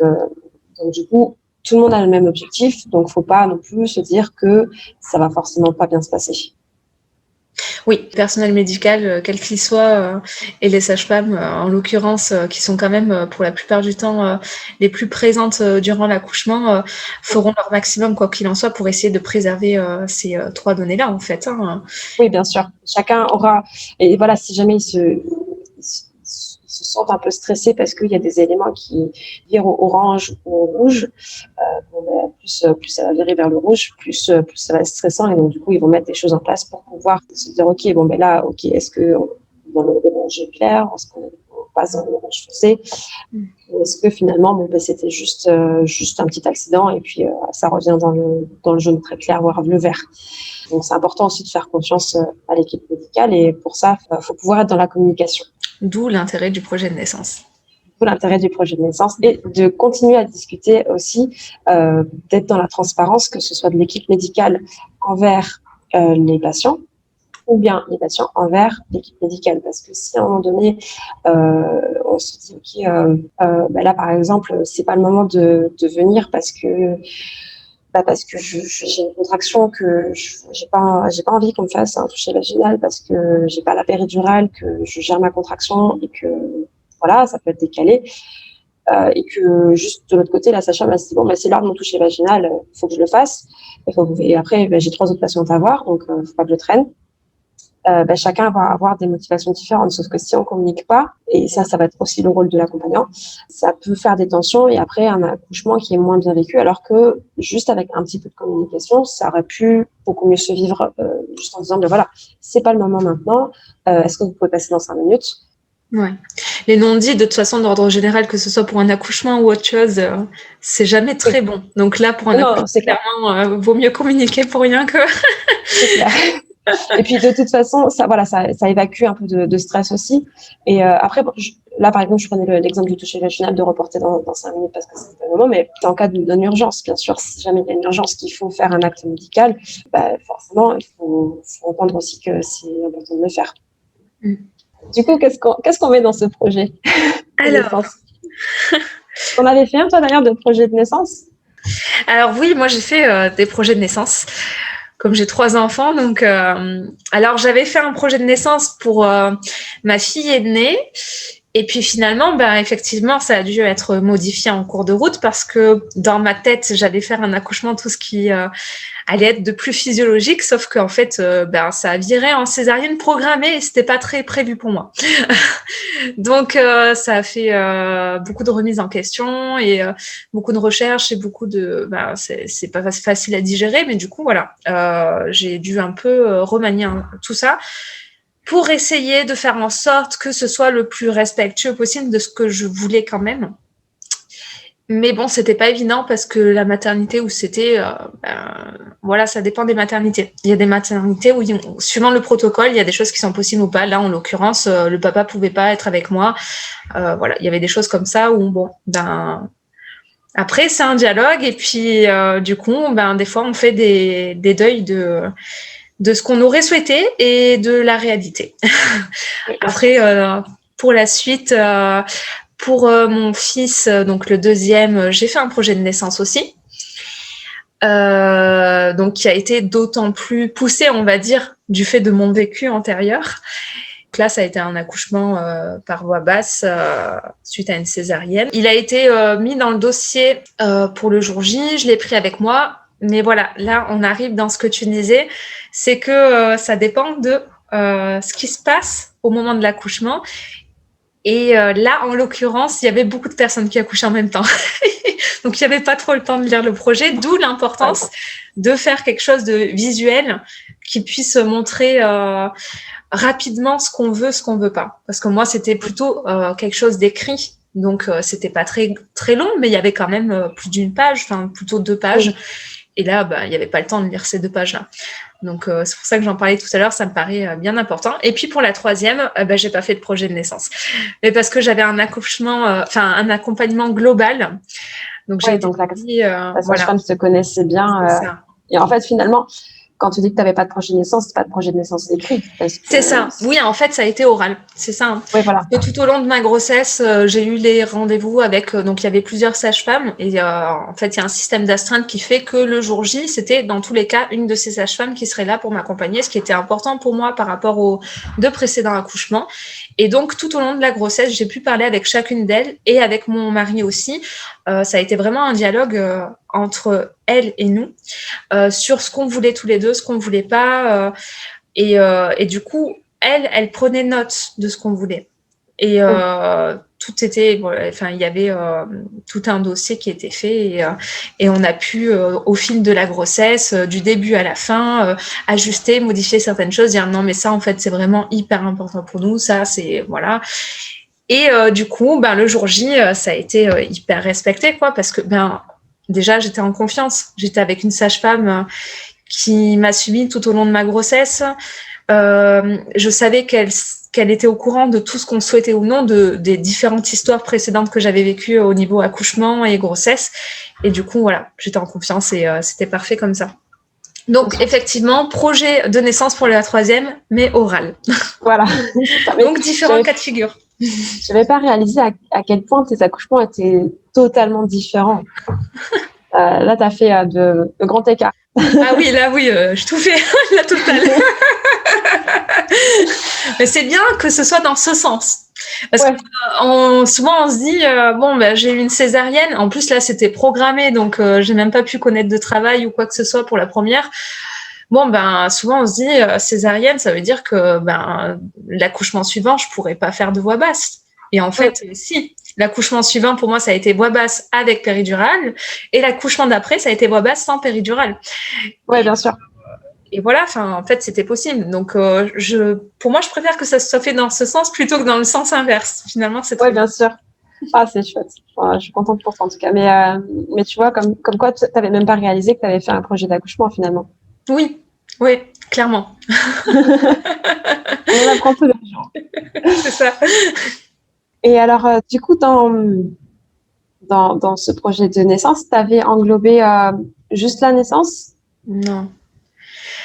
du coup, tout le monde a le même objectif, donc faut pas non plus se dire que ça va forcément pas bien se passer. Oui, personnel médical, quel qu'il soit, et les sages-femmes, en l'occurrence, qui sont quand même, pour la plupart du temps, les plus présentes durant l'accouchement, feront leur maximum, quoi qu'il en soit, pour essayer de préserver ces 3 données-là, en fait. Oui, bien sûr. Chacun aura... Et voilà, si jamais ils se sentent un peu stressés parce qu'il y a des éléments qui virent au orange ou au rouge, plus ça va virer vers le rouge, plus ça va être stressant, et donc du coup ils vont mettre des choses en place pour pouvoir se dire est-ce que dans le orange clair, est-ce qu'on passe dans le orange foncé, ou est-ce que finalement c'était juste un petit accident et puis ça revient dans le jaune très clair, voire le vert. Donc c'est important aussi de faire confiance à l'équipe médicale, et pour ça il faut pouvoir être dans la communication. D'où l'intérêt du projet de naissance. L'intérêt du projet de naissance, et de continuer à discuter aussi, d'être dans la transparence, que ce soit de l'équipe médicale envers les patients ou bien les patients envers l'équipe médicale. Parce que si à un moment donné, on se dit, là par exemple, c'est pas le moment de venir parce que j'ai une contraction, que j'ai pas envie qu'on me fasse un toucher vaginal parce que j'ai pas la péridurale, que je gère ma contraction et que voilà, ça peut être décalé. Et que juste de l'autre côté, la sage-femme elle se dit c'est l'heure de mon toucher vaginal, il faut que je le fasse. Et après, j'ai 3 autres patientes à voir, donc faut pas que je traîne. Chacun va avoir des motivations différentes, sauf que si on communique pas, et ça va être aussi le rôle de l'accompagnant, ça peut faire des tensions et après un accouchement qui est moins bien vécu, alors que juste avec un petit peu de communication, ça aurait pu beaucoup mieux se vivre, juste en disant c'est pas le moment maintenant, est-ce que vous pouvez passer dans 5 minutes? Ouais. Les non-dits, de toute façon, d'ordre général, que ce soit pour un accouchement ou autre chose, c'est jamais très bon. Donc là, pour un accouchement, clairement, vaut mieux communiquer pour rien que... C'est clair. Et puis de toute façon, ça évacue un peu de stress aussi. Et après, là par exemple, je prenais l'exemple du toucher vaginal, de reporter dans 5 minutes parce que c'est pas le moment, mais en cas d'une urgence, bien sûr, si jamais il y a une urgence qu'il faut faire un acte médical, forcément, il faut entendre aussi que c'est important de le faire. Du coup, qu'est-ce qu'on met dans ce projet? Alors, on avait fait un, toi d'ailleurs, de projet de naissance? Alors oui, moi j'ai fait des projets de naissance. Comme j'ai 3 enfants, donc alors j'avais fait un projet de naissance pour ma fille aînée, Et puis finalement, ben, effectivement, ça a dû être modifié en cours de route parce que dans ma tête, j'allais faire un accouchement, tout ce qui allait être de plus physiologique, sauf qu'en fait, ben, ça a viré en césarienne programmée et c'était pas très prévu pour moi. Donc, ça a fait beaucoup de remises en question et beaucoup de recherches et beaucoup de... Ben, c'est pas facile à digérer, mais du coup, voilà, j'ai dû un peu remanier tout ça pour essayer de faire en sorte que ce soit le plus respectueux possible de ce que je voulais quand même. Mais bon, c'était pas évident parce que la maternité où c'était, voilà, ça dépend des maternités. Il y a des maternités où, suivant le protocole, il y a des choses qui sont possibles ou pas. Là, en l'occurrence, le papa pouvait pas être avec moi. Voilà, il y avait des choses comme ça où, bon, ben, après, c'est un dialogue et puis, du coup, ben, des fois, on fait des deuils de ce qu'on aurait souhaité et de la réalité. Après, pour la suite, pour mon fils, donc le deuxième, j'ai fait un projet de naissance aussi. Donc qui a été d'autant plus poussé, on va dire, du fait de mon vécu antérieur. Donc là, ça a été un accouchement par voie basse suite à une césarienne. Il a été mis dans le dossier pour le jour J, je l'ai pris avec moi. Mais voilà, là, on arrive dans ce que tu disais, c'est que ça dépend de ce qui se passe au moment de l'accouchement. Et là, en l'occurrence, il y avait beaucoup de personnes qui accouchaient en même temps. Donc, il n'y avait pas trop le temps de lire le projet, d'où l'importance de faire quelque chose de visuel qui puisse montrer rapidement ce qu'on veut pas. Parce que moi, c'était plutôt quelque chose d'écrit. Donc, c'était pas très, très long, mais il y avait quand même plus d'une page, enfin, plutôt 2 pages. Et là, bah, il n'y avait pas le temps de lire ces 2 pages-là. Donc, c'est pour ça que j'en parlais tout à l'heure, ça me paraît bien important. Et puis, pour la troisième, j'ai pas fait de projet de naissance. Mais parce que j'avais un accouchement, un accompagnement global. Donc, j'ai donc la voilà. sage-femme se connaissait bien. Et en fait, finalement, quand tu dis que tu n'avais pas de projet de naissance, c'est pas de projet de naissance écrit. C'est ça. Oui, en fait, ça a été oral. C'est ça. Hein. Oui, voilà. Et tout au long de ma grossesse, j'ai eu les rendez-vous avec. Donc, il y avait plusieurs sages-femmes. Et en fait, il y a un système d'astreinte qui fait que le jour J, c'était dans tous les cas une de ces sages-femmes qui serait là pour m'accompagner, ce qui était important pour moi par rapport aux 2 précédents accouchements. Et donc, tout au long de la grossesse, j'ai pu parler avec chacune d'elles et avec mon mari aussi. Ça a été vraiment un dialogue entre elle et nous sur ce qu'on voulait tous les deux, ce qu'on voulait pas. Et du coup, elle prenait note de ce qu'on voulait. Et tout était, enfin, il y avait tout un dossier qui était fait et on a pu, au fil de la grossesse, du début à la fin, ajuster, modifier certaines choses, dire non, mais ça, en fait, c'est vraiment hyper important pour nous, ça, c'est, voilà. Et du coup, le jour J, ça a été hyper respecté, quoi, parce que, déjà, j'étais en confiance. J'étais avec une sage-femme qui m'a suivie tout au long de ma grossesse. Je savais qu'elle était au courant de tout ce qu'on souhaitait ou non, des différentes histoires précédentes que j'avais vécues au niveau accouchement et grossesse. Et du coup, voilà, j'étais en confiance et c'était parfait comme ça. Donc, effectivement, projet de naissance pour la troisième, mais oral. Voilà. Donc, différents cas de figure. Je n'avais pas réalisé à quel point tes accouchements étaient totalement différents. Là, tu as fait de grands écarts. Ah oui, là, oui, je tout fais, la totale. Mais c'est bien que ce soit dans ce sens. Parce que souvent, on se dit, j'ai eu une césarienne. En plus, là, c'était programmé, donc j'ai même pas pu connaître de travail ou quoi que ce soit pour la première. Souvent, on se dit, césarienne, ça veut dire que l'accouchement suivant, je pourrais pas faire de voix basse. Et en fait, si. L'accouchement suivant, pour moi, ça a été voix basse avec péridurale. Et l'accouchement d'après, ça a été voix basse sans péridurale. Oui, bien sûr. Et voilà, en fait, c'était possible. Donc, pour moi, je préfère que ça se soit fait dans ce sens plutôt que dans le sens inverse. Finalement, c'est très bien sûr. Ah, c'est chouette. Je suis contente pour toi, en tout cas. Mais tu vois, comme quoi, tu n'avais même pas réalisé que tu avais fait un projet d'accouchement, finalement. Oui, clairement. On apprend tous les jours. C'est ça. Et alors, du coup, dans ce projet de naissance, tu avais englobé juste la naissance? Non.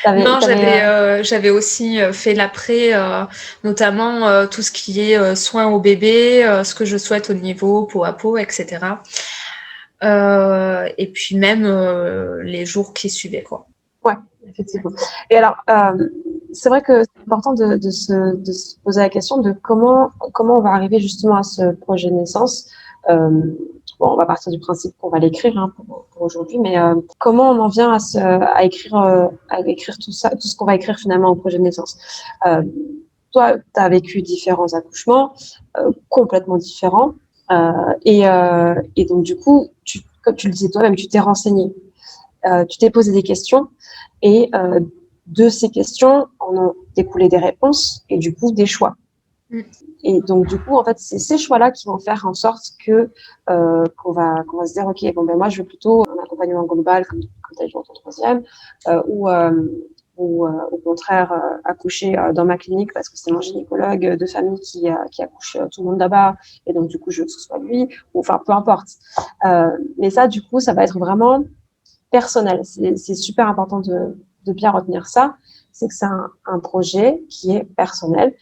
J'avais aussi fait l'après, notamment tout ce qui est soins au bébé, ce que je souhaite au niveau peau à peau, etc. Et puis même les jours qui suivaient, quoi. Ouais, effectivement. Et alors, c'est vrai que c'est important de se poser la question de comment on va arriver justement à ce projet de naissance. Bon, on va partir du principe qu'on va l'écrire hein, pour aujourd'hui, mais comment on en vient à écrire tout ça, tout ce qu'on va écrire finalement au projet de naissance. Euh, Toi, tu as vécu différents accouchements complètement différents, et donc du coup, comme tu le disais toi-même, tu t'es renseigné, tu t'es posé des questions, et de ces questions, en ont découlé des réponses et du coup des choix. Mm. Et donc, du coup, en fait, c'est ces choix-là qui vont faire en sorte que qu'on va se dire, OK, bon, ben moi, je veux plutôt un accompagnement global, comme tu as dit dans ton troisième, ou au contraire, accoucher dans ma clinique parce que c'est mon gynécologue de famille qui accouche tout le monde là-bas. Et donc, du coup, je veux que ce soit lui, ou enfin, peu importe. Mais ça, du coup, ça va être vraiment personnel. C'est super important de bien retenir ça. C'est que c'est un projet qui est personnel.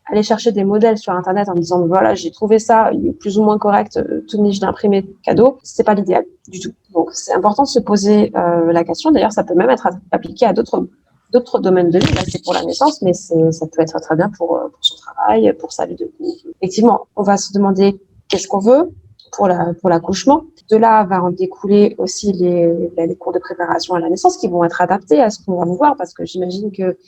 Aller chercher des modèles sur Internet en disant voilà, j'ai trouvé ça, il est plus ou moins correct, tenez, je l'ai imprimé cadeau, c'est pas l'idéal du tout. Donc c'est important de se poser la question. D'ailleurs, ça peut même être appliqué à d'autres domaines de vie. Là, c'est pour la naissance, mais ça peut être très bien pour son travail, pour sa vie de couple. Effectivement, on va se demander qu'est-ce qu'on veut pour l'accouchement. De là va en découler aussi les cours de préparation à la naissance qui vont être adaptés à ce qu'on va voir, parce que j'imagine que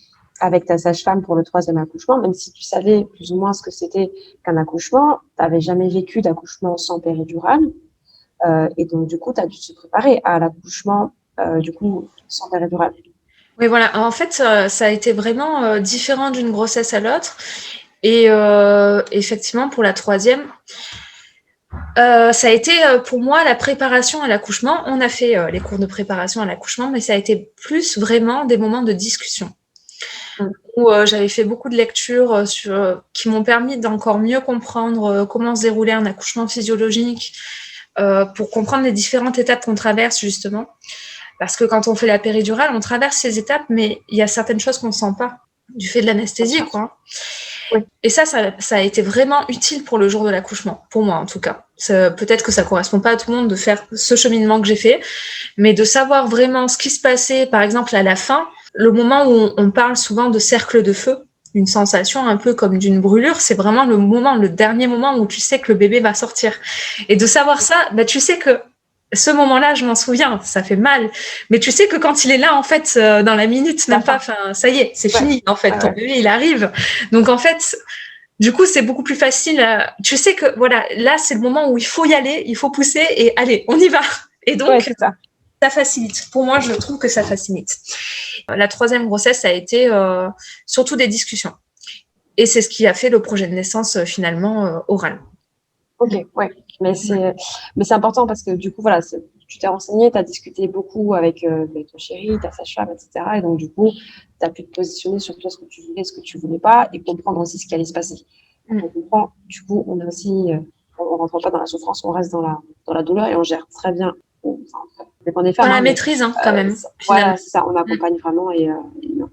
avec ta sage-femme pour le troisième accouchement, même si tu savais plus ou moins ce que c'était qu'un accouchement, tu n'avais jamais vécu d'accouchement sans péridurale. Et donc, du coup, tu as dû te préparer à l'accouchement du coup, sans péridurale. Oui, voilà. En fait, ça a été vraiment différent d'une grossesse à l'autre. Et effectivement, pour la troisième, ça a été pour moi la préparation à l'accouchement. On a fait les cours de préparation à l'accouchement, mais ça a été plus vraiment des moments de discussion. Où j'avais fait beaucoup de lectures qui m'ont permis d'encore mieux comprendre comment se déroulait un accouchement physiologique, pour comprendre les différentes étapes qu'on traverse justement. Parce que quand on fait la péridurale, on traverse ces étapes, mais il y a certaines choses qu'on ne sent pas du fait de l'anesthésie, quoi. Oui. Et ça a été vraiment utile pour le jour de l'accouchement, pour moi en tout cas. Peut-être que ça correspond pas à tout le monde de faire ce cheminement que j'ai fait, mais de savoir vraiment ce qui se passait, par exemple à la fin, le moment où on parle souvent de cercle de feu, une sensation un peu comme d'une brûlure, c'est vraiment le dernier moment où tu sais que le bébé va sortir. Et de savoir ça, bah, tu sais que ce moment-là, je m'en souviens, ça fait mal. Mais tu sais que quand il est là, en fait, dans la minute, même pas, enfin, ça y est, c'est fini, en fait. Ton bébé, il arrive. Donc, en fait, du coup, c'est beaucoup plus facile. Tu sais que, voilà, là, c'est le moment où il faut y aller, il faut pousser et allez, on y va. Et donc, ça facilite. Pour moi, je trouve que ça facilite. La troisième grossesse a été surtout des discussions. Et c'est ce qui a fait le projet de naissance, finalement, oral. Ok, ouais. Mais c'est important parce que du coup, voilà, tu t'es renseigné, tu as discuté beaucoup avec ton chéri, ta sage-femme, etc. Et donc, du coup, tu as pu te positionner sur toi ce que tu voulais, ce que tu voulais pas, et comprendre aussi ce qui allait se passer. On comprend, du coup, on a aussi, on rentre pas dans la souffrance, on reste dans la douleur et on gère très bien. Enfin, ça dépend des femmes. Dans la maîtrise, quand même. Voilà, c'est ça, on accompagne vraiment et on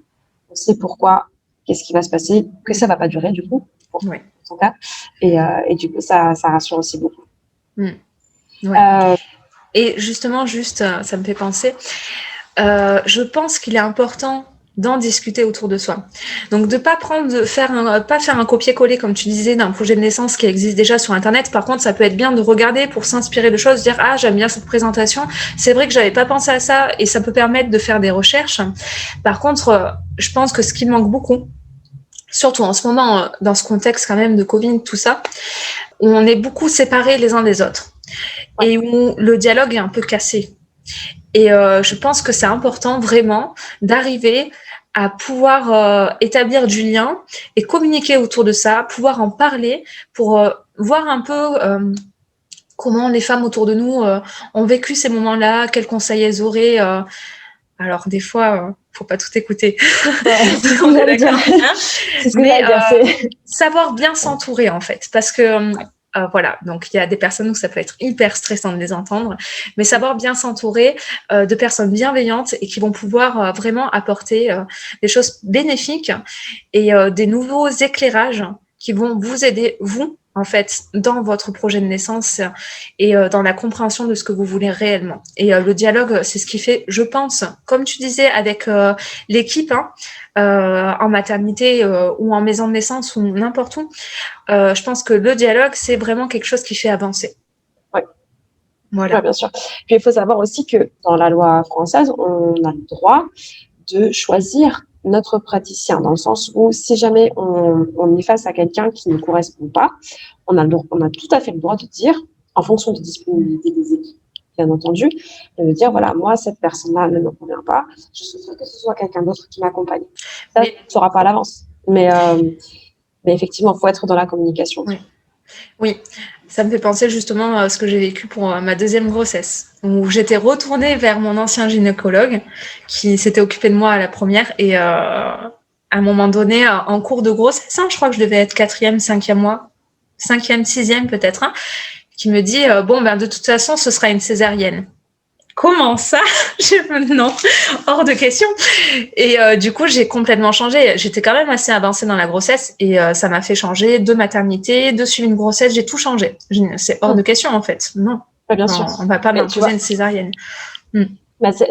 sait pourquoi, qu'est-ce qui va se passer, que ça va pas durer, du coup, pour son cas. Et du coup, ça rassure aussi beaucoup. Et justement, ça me fait penser, je pense qu'il est important d'en discuter autour de soi. Donc de pas faire un copier-coller, comme tu disais, d'un projet de naissance qui existe déjà sur Internet. Par contre, ça peut être bien de regarder pour s'inspirer de choses, dire ah, j'aime bien cette présentation. C'est vrai que j'avais pas pensé à ça, et ça peut permettre de faire des recherches. Par contre, je pense que ce qui manque beaucoup, surtout en ce moment, dans ce contexte quand même de Covid, tout ça, où on est beaucoup séparés les uns des autres. Et où le dialogue est un peu cassé. Et je pense que c'est important vraiment d'arriver à pouvoir établir du lien et communiquer autour de ça, pouvoir en parler pour voir un peu comment les femmes autour de nous ont vécu ces moments-là, quels conseils elles auraient. Alors des fois, faut pas tout écouter. On est d'accord. Mais savoir bien s'entourer en fait, parce que voilà, donc il y a des personnes où ça peut être hyper stressant de les entendre, mais savoir bien s'entourer de personnes bienveillantes et qui vont pouvoir vraiment apporter des choses bénéfiques et des nouveaux éclairages qui vont vous aider, vous, en fait, dans votre projet de naissance et dans la compréhension de ce que vous voulez réellement. Et le dialogue, c'est ce qui fait, je pense, comme tu disais, avec l'équipe, hein, en maternité ou en maison de naissance ou n'importe où, je pense que le dialogue, c'est vraiment quelque chose qui fait avancer. Oui, Voilà. bien sûr. Puis il faut savoir aussi que dans la loi française, on a le droit de choisir notre praticien, dans le sens où si jamais on est face à quelqu'un qui ne correspond pas, on a tout à fait le droit de dire, en fonction des disponibilités des équipes, bien entendu, de dire, voilà, moi, cette personne-là ne me convient pas, je souhaiterais que ce soit quelqu'un d'autre qui m'accompagne. Ça, tu ne sauras pas à l'avance. Mais effectivement, il faut être dans la communication. Oui. Oui, ça me fait penser justement à ce que j'ai vécu pour ma deuxième grossesse, où j'étais retournée vers mon ancien gynécologue qui s'était occupé de moi à la première et à un moment donné, en cours de grossesse, hein, je crois que je devais être 4e, 5e mois, 5e, 6e peut-être, hein, qui me dit bon ben de toute façon ce sera une césarienne. Comment ça? Non, hors de question. Et du coup, j'ai complètement changé. J'étais quand même assez avancée dans la grossesse et ça m'a fait changer de maternité, de suivi de grossesse. J'ai tout changé. C'est hors de question en fait. Non, bien sûr. On ne va pas m'imposer une césarienne.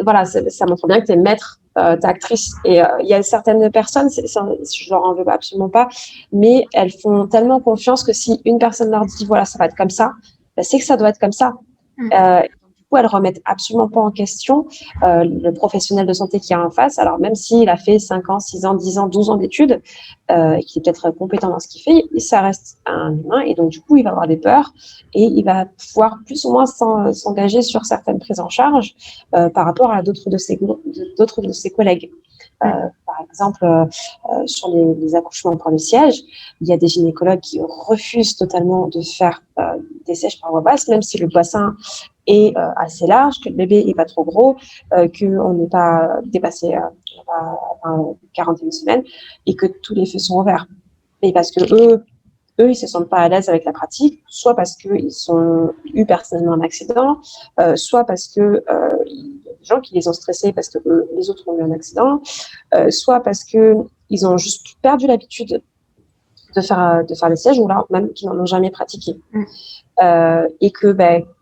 Voilà, ça montre bien que tu es maître, tu es actrice. Et il y a certaines personnes, je leur en veux absolument pas, mais elles font tellement confiance que si une personne leur dit, voilà, ça va être comme ça, ben, c'est que ça doit être comme ça. Du coup, elles remettent absolument pas en question le professionnel de santé qui est en face. Alors, même s'il a fait 5 ans, 6 ans, 10 ans, 12 ans d'études, et qu'il est peut-être compétent dans ce qu'il fait, ça reste un humain. Et donc, du coup, il va avoir des peurs et il va pouvoir plus ou moins s'engager sur certaines prises en charge par rapport à d'autres de ses collègues. Par exemple, sur les accouchements par le siège, il y a des gynécologues qui refusent totalement de faire des sièges par voie basse, même si le bassin est assez large, que le bébé n'est pas trop gros, qu'on n'est pas dépassé 41 semaines et que tous les feux sont ouverts. Et parce que eux, ils se sentent pas à l'aise avec la pratique, soit parce qu'ils ont eu personnellement un accident, soit parce que il y a des gens qui les ont stressés parce que les autres ont eu un accident, soit parce que ils ont juste perdu l'habitude de faire les sièges, ou là même qu'ils n'en ont jamais pratiqué. Et que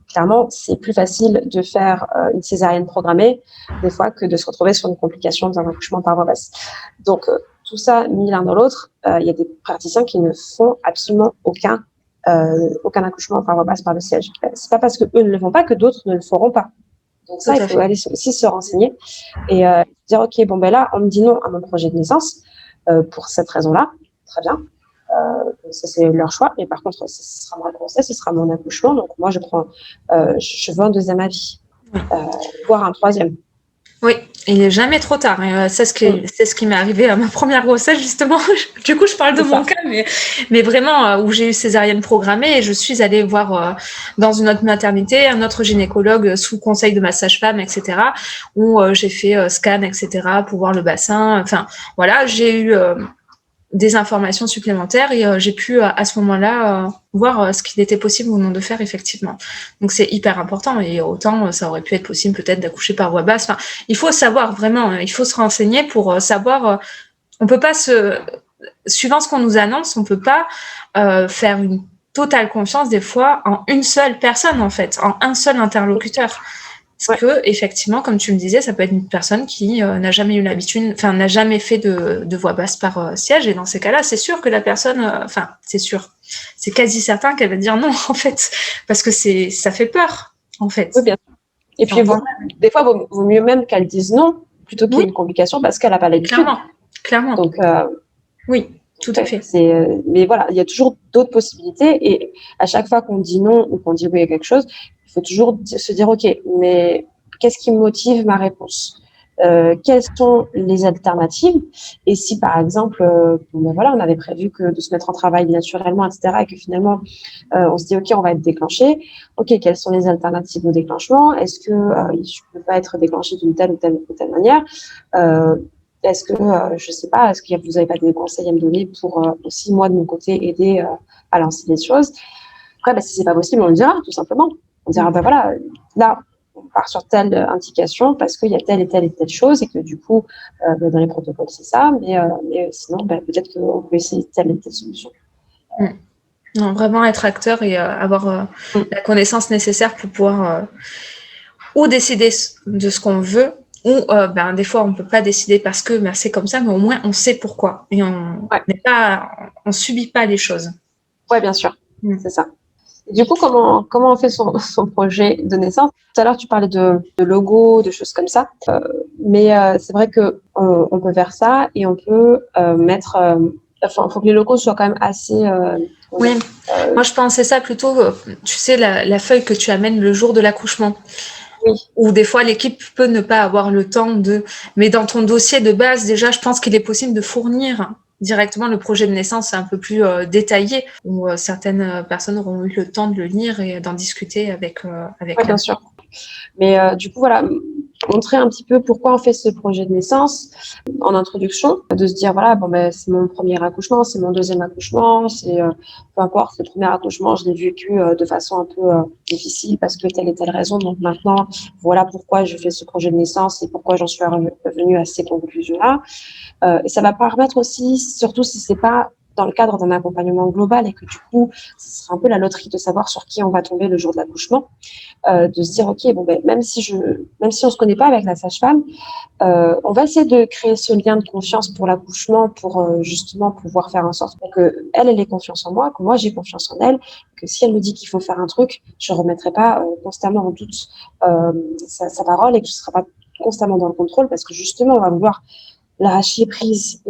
clairement, c'est plus facile de faire une césarienne programmée des fois que de se retrouver sur une complication d'un accouchement par voie basse. Donc, tout ça mis l'un dans l'autre, il y a des praticiens qui ne font absolument aucun accouchement par voie basse par le siège. C'est pas parce que eux ne le font pas que d'autres ne le feront pas. Donc ça, il faut aller aussi se renseigner et dire, ok, bon là, on me dit non à mon projet de naissance pour cette raison-là, très bien. Ça c'est leur choix, mais par contre ce sera ma grossesse, ce sera mon accouchement, donc moi je veux un deuxième avis, voire un troisième. Oui, il n'est jamais trop tard. C'est ce qui m'est arrivé à ma première grossesse, justement. Du coup, je parle de mon cas, mais vraiment, où j'ai eu césarienne programmée et je suis allée voir dans une autre maternité, un autre gynécologue sous conseil de ma sage-femme, etc., où j'ai fait scan, etc., pour voir le bassin. Enfin, voilà, j'ai eu des informations supplémentaires et j'ai pu à ce moment-là voir ce qu'il était possible ou non de faire effectivement. Donc c'est hyper important et autant ça aurait pu être possible peut-être d'accoucher par voie basse. Enfin, il faut savoir vraiment, il faut se renseigner pour savoir. On peut pas suivant ce qu'on nous annonce, on peut pas faire une totale confiance des fois en une seule personne en fait, en un seul interlocuteur. Parce que, effectivement, comme tu le disais, ça peut être une personne qui n'a jamais eu l'habitude, enfin, n'a jamais fait de voix basse par siège. Et dans ces cas-là, c'est sûr que la personne, c'est sûr, c'est quasi certain qu'elle va dire non, en fait, parce que ça fait peur, en fait. Oui, bien sûr. Et puis, des fois, vaut mieux même qu'elle dise non, plutôt qu'il y ait une complication, parce qu'elle n'a pas l'habitude. Clairement. Donc, oui, tout à fait. Mais voilà, il y a toujours d'autres possibilités. Et à chaque fois qu'on dit non ou qu'on dit oui à quelque chose, il faut toujours se dire, OK, mais qu'est-ce qui motive ma réponse? Quelles sont les alternatives? Et si, par exemple, voilà, on avait prévu que de se mettre en travail naturellement, etc., et que finalement, on se dit, OK, on va être déclenché. OK, quelles sont les alternatives au déclenchement? Est-ce que je ne peux pas être déclenché d'une telle ou telle manière? Est-ce que, je ne sais pas, est-ce que vous n'avez pas des conseils à me donner pour aussi, moi, de mon côté, aider à lancer des choses? Après, si ce n'est pas possible, on le dira, tout simplement. On dira, voilà, là, on part sur telle indication parce qu'il y a telle et telle chose et que du coup, dans les protocoles, c'est ça. Mais sinon, peut-être qu'on peut essayer telle et telle solution. Non, vraiment être acteur et avoir Mm. la connaissance nécessaire pour pouvoir ou décider de ce qu'on veut, ou des fois on peut pas décider parce que c'est comme ça, mais au moins on sait pourquoi et Ouais, on subit pas les choses. ouais, bien sûr, Mm. c'est ça. Et du coup, comment on fait son projet de naissance? Tout à l'heure, tu parlais de logo, de choses comme ça. Mais c'est vrai que on peut faire ça et on peut mettre. Enfin, faut que les logos soient quand même assez. Comment Oui, dire, euh, moi je pensais ça plutôt, tu sais, la feuille que tu amènes le jour de l'accouchement. oui, Ou des fois l'équipe peut ne pas avoir le temps de. Mais dans ton dossier de base, déjà, je pense qu'il est possible de fournir directement le projet de naissance un peu plus détaillé, où certaines personnes auront eu le temps de le lire et d'en discuter avec ouais, la. bien sûr. Mais du coup, voilà, montrer un petit peu pourquoi on fait ce projet de naissance en introduction, de se dire, voilà, bon, ben, c'est mon premier accouchement, c'est mon deuxième accouchement, c'est peu importe, le premier accouchement, je l'ai vécu de façon un peu difficile parce que telle et telle raison. Donc maintenant, voilà pourquoi je fais ce projet de naissance et pourquoi j'en suis revenue à ces conclusions-là. Et ça va permettre aussi, surtout si c'est pas dans le cadre d'un accompagnement global et que du coup, ce sera un peu la loterie de savoir sur qui on va tomber le jour de l'accouchement, de se dire, OK, bon, ben, même si on se connaît pas avec la sage-femme, on va essayer de créer ce lien de confiance pour l'accouchement pour justement pouvoir faire en sorte que elle ait confiance en moi, que moi j'ai confiance en elle, que si elle me dit qu'il faut faire un truc, je ne remettrai pas constamment en doute sa parole et que je ne serai pas constamment dans le contrôle parce que justement on va vouloir lâcher prise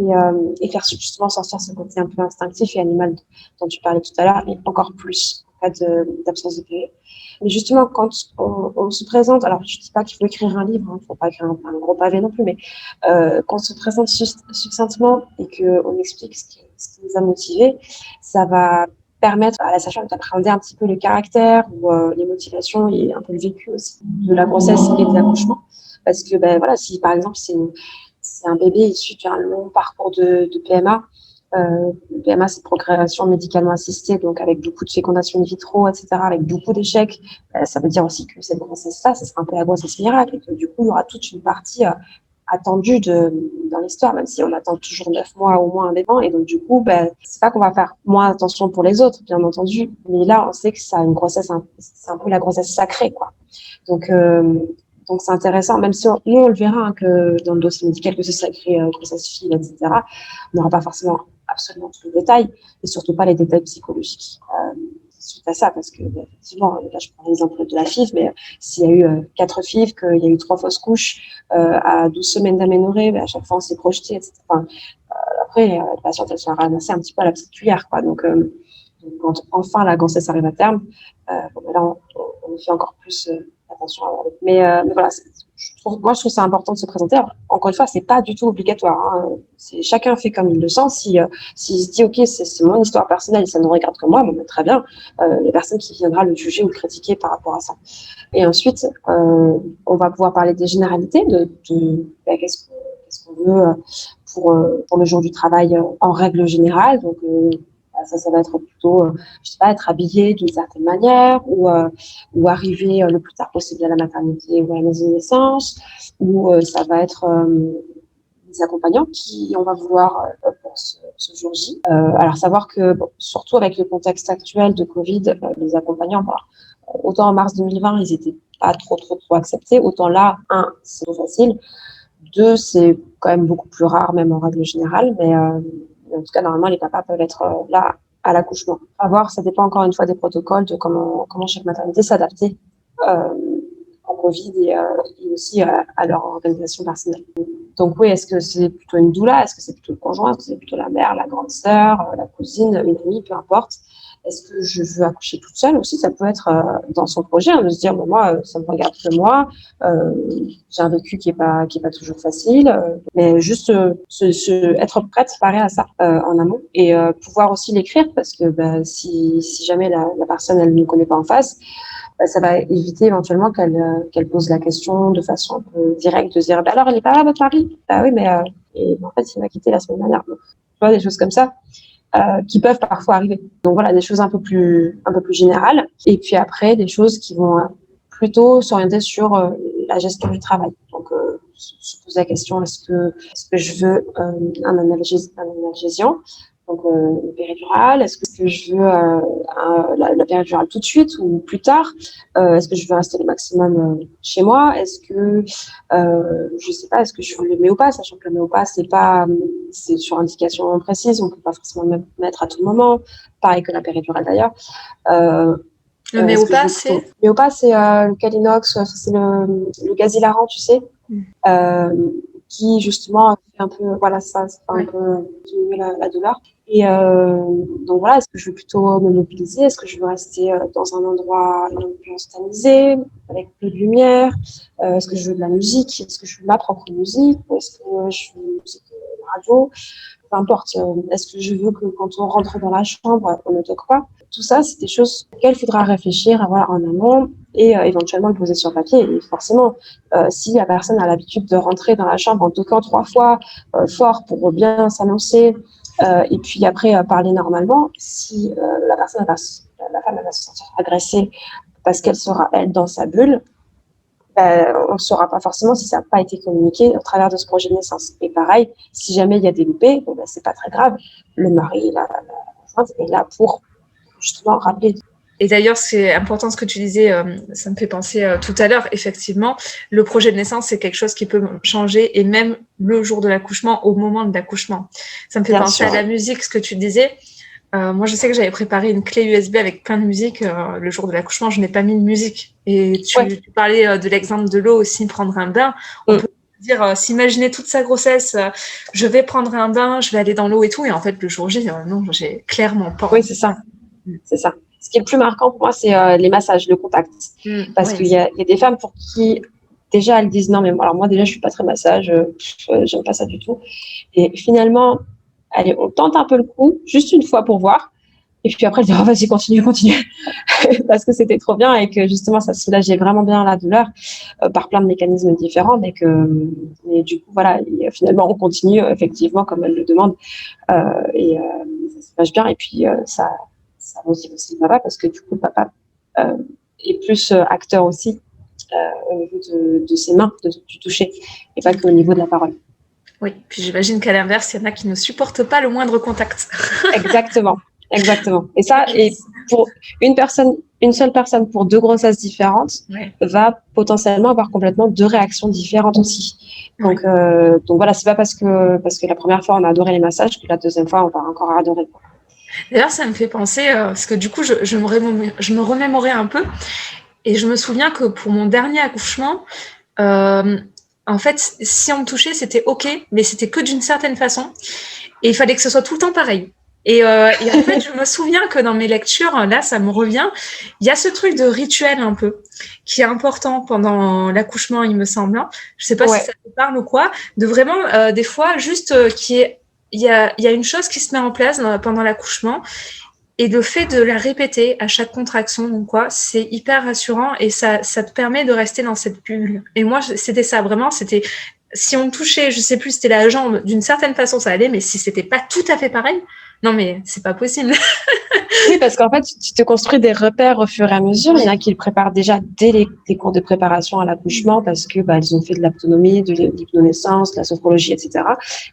et faire justement sortir ce côté un peu instinctif et animal dont tu parlais tout à l'heure, et encore plus en cas d'absence de PV. Mais justement, quand on se présente, alors je ne dis pas qu'il faut écrire un livre, il ne faut pas écrire un gros pavé non plus, mais quand on se présente succinctement et qu'on explique ce qui nous a motivés, ça va permettre à la sage-femme d'appréhender un petit peu le caractère ou les motivations et un peu le vécu aussi de la grossesse et de l'accouchement. Parce que, ben voilà, si par exemple c'est un bébé issu d'un long parcours de PMA. Le PMA, c'est procréation médicalement assistée, donc avec beaucoup de fécondation in vitro, etc., avec beaucoup d'échecs. Ça veut dire aussi que cette grossesse-là, ce sera un peu la grossesse miracle, et que du coup, il y aura toute une partie attendue dans l'histoire, même si on attend toujours 9 mois au moins un bébé. Et donc, du coup, c'est pas qu'on va faire moins attention pour les autres, bien entendu, mais là, on sait que ça a une grossesse, c'est un peu la grossesse sacrée, quoi. Donc, donc c'est intéressant, même si nous, on le verra hein, que dans le dossier médical, que ce soit écrit grossesse fille, etc., on n'aura pas forcément absolument tous les détails, et surtout pas les détails psychologiques suite à ça, parce que effectivement, là je prends l'exemple de la FIV, mais s'il y a eu 4 FIV, qu'il y a eu 3 fausses couches à 12 semaines d'aménorrhée, à chaque fois on s'est projeté, etc. Enfin, après, la patiente, elle se fait ramasser un petit peu à la petite cuillère, quoi. Donc quand enfin la grossesse arrive à terme, là on fait encore plus attention à avoir. Mais voilà, moi je trouve ça important de se présenter. Alors, encore une fois, c'est pas du tout obligatoire. Hein. Chacun fait comme il le sent. S'il se dit ok, c'est mon histoire personnelle et ça ne regarde que moi, bon, très bien. Il y a personne qui viendra le juger ou le critiquer par rapport à ça. Et ensuite, on va pouvoir parler des généralités qu'est-ce qu'on veut pour le jour du travail en règle générale. Donc ça va être plutôt, je sais pas, être habillé d'une certaine manière ou arriver le plus tard possible à la maternité ou à la maison de naissance, ou ça va être des accompagnants qui on va vouloir pour ce jour J. Alors savoir que, bon, surtout avec le contexte actuel de Covid, les accompagnants, bon, autant en mars 2020, ils étaient pas trop acceptés, autant là, un, c'est trop facile, deux, c'est quand même beaucoup plus rare, même en règle générale, mais en tout cas, normalement, les papas peuvent être là à l'accouchement. À voir, ça dépend encore une fois des protocoles, de comment chaque maternité s'adapter euh, en Covid et aussi à leur organisation personnelle. Donc oui, est-ce que c'est plutôt une doula? Est-ce que c'est plutôt le conjoint? Est-ce que c'est plutôt la mère, la grande sœur, la cousine, une amie, peu importe. Est-ce que je veux accoucher toute seule aussi? Ça peut être dans son projet, hein, de se dire, bon, moi, ça me regarde que moi. J'ai un vécu qui est pas toujours facile, mais juste être prête, préparée à ça en amont et pouvoir aussi l'écrire parce que si jamais la personne elle ne connaît pas en face, ça va éviter éventuellement qu'elle pose la question de façon un peu directe, de se dire alors elle est pas là votre mari? Bah oui mais et, en fait il m'a quitté la semaine dernière. Donc, tu vois, des choses comme ça qui peuvent parfois arriver. Donc voilà, des choses un peu plus générales. Et puis après, des choses qui vont plutôt s'orienter sur la gestion du travail. Donc se poser la question, est-ce que je veux un analgésiant? Donc, le péridurale, est-ce que je veux la péridurale tout de suite ou plus tard? Est-ce que je veux rester le maximum chez moi? Est-ce que, je sais pas, est-ce que je veux le méopas, sachant que le méopas, c'est sur indication précise, on peut pas forcément le mettre à tout moment. Pareil que la péridurale d'ailleurs. Le Est-ce que je méopas, veux plutôt... Le méopas, c'est le Calinox, c'est le gaz hilarant, tu sais. Qui justement fait un peu, voilà, ça fait un peu diminuer la douleur. Et donc voilà, est-ce que je veux plutôt me mobiliser? Est-ce que je veux rester dans un endroit, une ambiance tamisée, avec peu de lumière? Est-ce que je veux de la musique? Est-ce que je veux ma propre musique? Ou est-ce que je veux une musique de radio? Peu importe. Est-ce que je veux que quand on rentre dans la chambre, on ne toque pas? Tout ça, c'est des choses auxquelles il faudra réfléchir avoir en amont et éventuellement le poser sur papier. Et forcément, si la personne a l'habitude de rentrer dans la chambre en toquant 3 fois fort pour bien s'annoncer, et puis après parler normalement, si la personne, la femme, elle va se sentir agressée parce qu'elle sera, elle, dans sa bulle, on ne saura pas forcément si ça n'a pas été communiqué au travers de ce projet de naissance. Et pareil, si jamais il y a des loupés, bon, c'est pas très grave. Le mari, la femme est là pour justement rappeler. Et d'ailleurs, c'est important ce que tu disais, ça me fait penser tout à l'heure, effectivement, le projet de naissance, c'est quelque chose qui peut changer, et même le jour de l'accouchement, au moment de l'accouchement. Ça me fait penser à la musique, ce que tu disais. Moi, je sais que j'avais préparé une clé USB avec plein de musique. Le jour de l'accouchement, je n'ai pas mis de musique. Et tu parlais de l'exemple de l'eau aussi, prendre un bain. On peut dire, s'imaginer toute sa grossesse, je vais prendre un bain, je vais aller dans l'eau et tout. Et en fait, le jour J, non, j'ai clairement pas. Oui, c'est ça. C'est ça. Ce qui est le plus marquant pour moi, c'est les massages, le contact. Parce qu'il y a des femmes pour qui, déjà, elles disent non, mais alors moi, déjà, je suis pas très massage, j'aime pas ça du tout. Et finalement, allez, on tente un peu le coup, juste une fois pour voir. Et puis après, elle dit, oh, vas-y, continue. Parce que c'était trop bien et que justement, ça soulageait vraiment bien la douleur par plein de mécanismes différents. Mais du coup, voilà, finalement, on continue effectivement comme elle le demande. Et ça se passe bien. Et puis, ça motive aussi le papa parce que du coup, le papa est plus acteur aussi au niveau de ses mains, du toucher, et pas qu'au niveau de la parole. Oui, puis j'imagine qu'à l'inverse, il y en a qui ne supportent pas le moindre contact. Exactement. Et ça, et pour une seule personne pour 2 grossesses différentes, va potentiellement avoir complètement 2 réactions différentes aussi. Donc voilà, c'est pas parce que la première fois on a adoré les massages que la deuxième fois on va encore adorer. D'ailleurs, ça me fait penser, parce que du coup, je me remémorais un peu, et je me souviens que pour mon dernier accouchement, en fait, si on me touchait, c'était OK, mais c'était que d'une certaine façon, et il fallait que ce soit tout le temps pareil. Et en fait, je me souviens que dans mes lectures, là, ça me revient, il y a ce truc de rituel un peu, qui est important pendant l'accouchement, il me semble. Je sais pas si ça te parle ou quoi, de vraiment, des fois, juste il y a une chose qui se met en place pendant l'accouchement, et le fait de la répéter à chaque contraction, donc c'est hyper rassurant, et ça te permet de rester dans cette bulle. Et moi, c'était ça, vraiment, c'était, si on me touchait, je sais plus, c'était la jambe, d'une certaine façon, ça allait, mais si c'était pas tout à fait pareil, non, mais c'est pas possible. Oui, parce qu'en fait, tu te construis des repères au fur et à mesure. Il y en a qui le préparent déjà dès les cours de préparation à l'accouchement parce que elles ont fait de l'autonomie, de l'hypnonaissance, de la sophrologie, etc.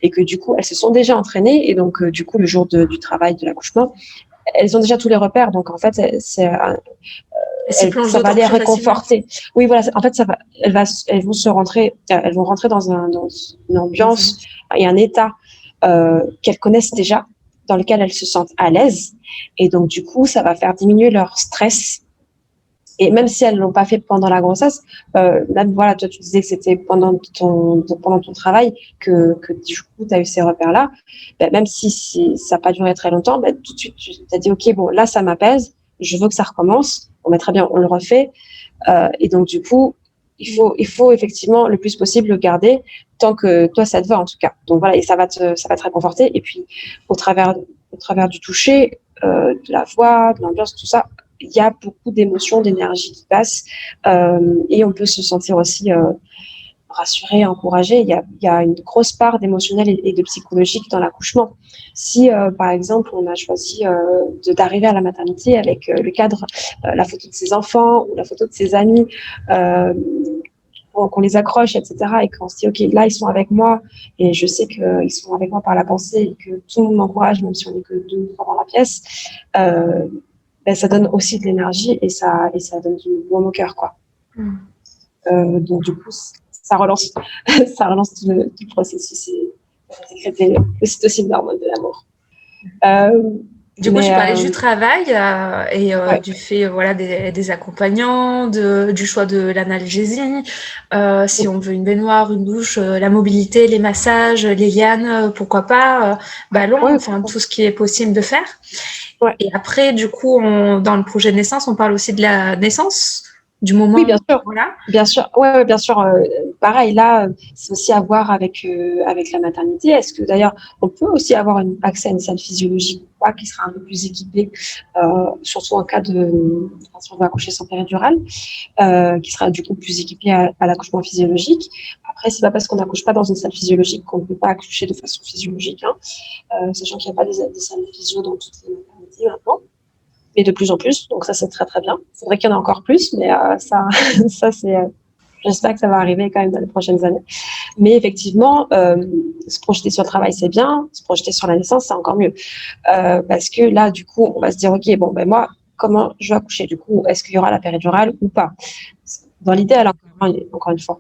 Et que du coup, elles se sont déjà entraînées. Et donc, du coup, le jour du travail de l'accouchement, elles ont déjà tous les repères. Donc, en fait, ça va les réconforter. Oui, voilà. En fait, elles vont rentrer dans une ambiance et un état qu'elles connaissent déjà, dans lequel elles se sentent à l'aise. Et donc, du coup, ça va faire diminuer leur stress. Et même si elles ne l'ont pas fait pendant la grossesse, même, voilà, toi, tu disais que c'était pendant ton travail que du coup, tu as eu ces repères-là. Même si ça n'a pas duré très longtemps, tout de suite, tu t'as dit, OK, bon, là, ça m'apaise. Je veux que ça recommence. Bon, très bien, on le refait. Et donc, du coup, il faut effectivement le plus possible le garder tant que toi ça te va en tout cas. Donc voilà, et ça va te réconforter. Et puis au travers du toucher, de la voix, de l'ambiance, tout ça, il y a beaucoup d'émotions, d'énergie qui passe, et on peut se sentir aussi rassuré, encouragé. Il y a une grosse part d'émotionnel et de psychologique dans l'accouchement. Si, par exemple, on a choisi d'arriver à la maternité avec le cadre, la photo de ses enfants ou la photo de ses amis, qu'on les accroche, etc. Et qu'on se dit, OK, là, ils sont avec moi et je sais qu'ils sont avec moi par la pensée et que tout le monde m'encourage, même si on n'est que 2 ou 3 dans la pièce, ben, ça donne aussi de l'énergie et ça donne du baume au cœur, quoi. Donc, du coup, ça relance, ça relance tout le processus et ça fait sécréter l'ocytocine, l'hormone de l'amour. Du coup, tu parlais du travail et ouais. du fait voilà, des accompagnants, du choix de l'analgésie, si on veut une baignoire, une douche, la mobilité, les massages, les lianes, pourquoi pas, ballon, Ouais, enfin tout ce qui est possible de faire. ouais. Et après, du coup, dans le projet de naissance, on parle aussi de la naissance, du moment. Oui, bien sûr. Voilà. Bien sûr. Ouais, bien sûr. Pareil, là, c'est aussi à voir avec la maternité. Est-ce que d'ailleurs, on peut aussi avoir accès à une salle physiologique ou pas, qui sera un peu plus équipée, surtout en cas si on veut accoucher sans péridurale, qui sera du coup plus équipée à l'accouchement physiologique. Après, c'est pas parce qu'on n'accouche pas dans une salle physiologique qu'on ne peut pas accoucher de façon physiologique, hein. Sachant qu'il n'y a pas des salles physio dans toutes les maternités maintenant. Mais de plus en plus, donc ça c'est très très bien. C'est vrai qu'il y en a encore plus, mais ça, ça c'est, j'espère que ça va arriver quand même dans les prochaines années. Mais effectivement, se projeter sur le travail c'est bien, se projeter sur la naissance c'est encore mieux, parce que là du coup on va se dire ok bon ben moi comment je vais accoucher du coup, est-ce qu'il y aura la péridurale ou pas? Dans l'idéal, encore une fois.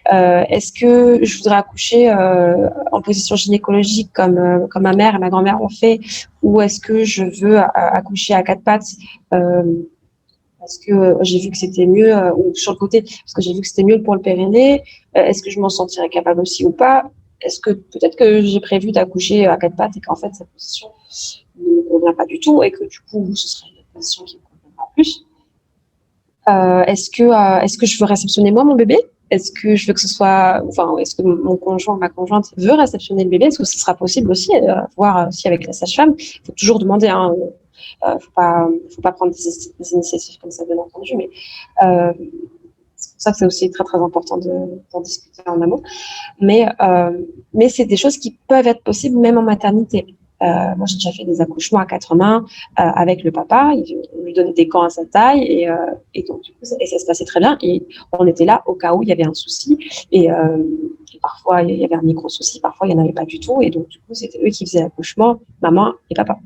Est-ce que je voudrais accoucher en position gynécologique comme ma mère et ma grand-mère ont fait, ou est-ce que je veux accoucher à 4 pattes parce que j'ai vu que c'était mieux, ou sur le côté, parce que j'ai vu que c'était mieux pour le périnée. Est-ce que je m'en sentirais capable aussi ou pas? Est-ce que peut-être que j'ai prévu d'accoucher à 4 pattes et qu'en fait cette position ne me convient pas du tout et que du coup ce serait une position qui me conviendra plus? Est-ce que je veux réceptionner moi mon bébé? Est-ce que je veux que ce soit, enfin, est-ce que mon conjoint, ma conjointe veut réceptionner le bébé? Est-ce que ce sera possible aussi, voir aussi avec la sage-femme? Il faut toujours demander, hein. Faut pas prendre des initiatives comme ça, bien entendu, mais c'est pour ça que c'est aussi très très important d'en discuter en amont. Mais c'est des choses qui peuvent être possibles même en maternité. Moi, j'ai déjà fait des accouchements à 4 mains avec le papa. Il lui donnait des gants à sa taille et donc du coup, ça se passait très bien. Et on était là au cas où il y avait un souci. Et parfois, il y avait un micro-souci, parfois, il n'y en avait pas du tout. Et donc, du coup, c'était eux qui faisaient l'accouchement, maman et papa.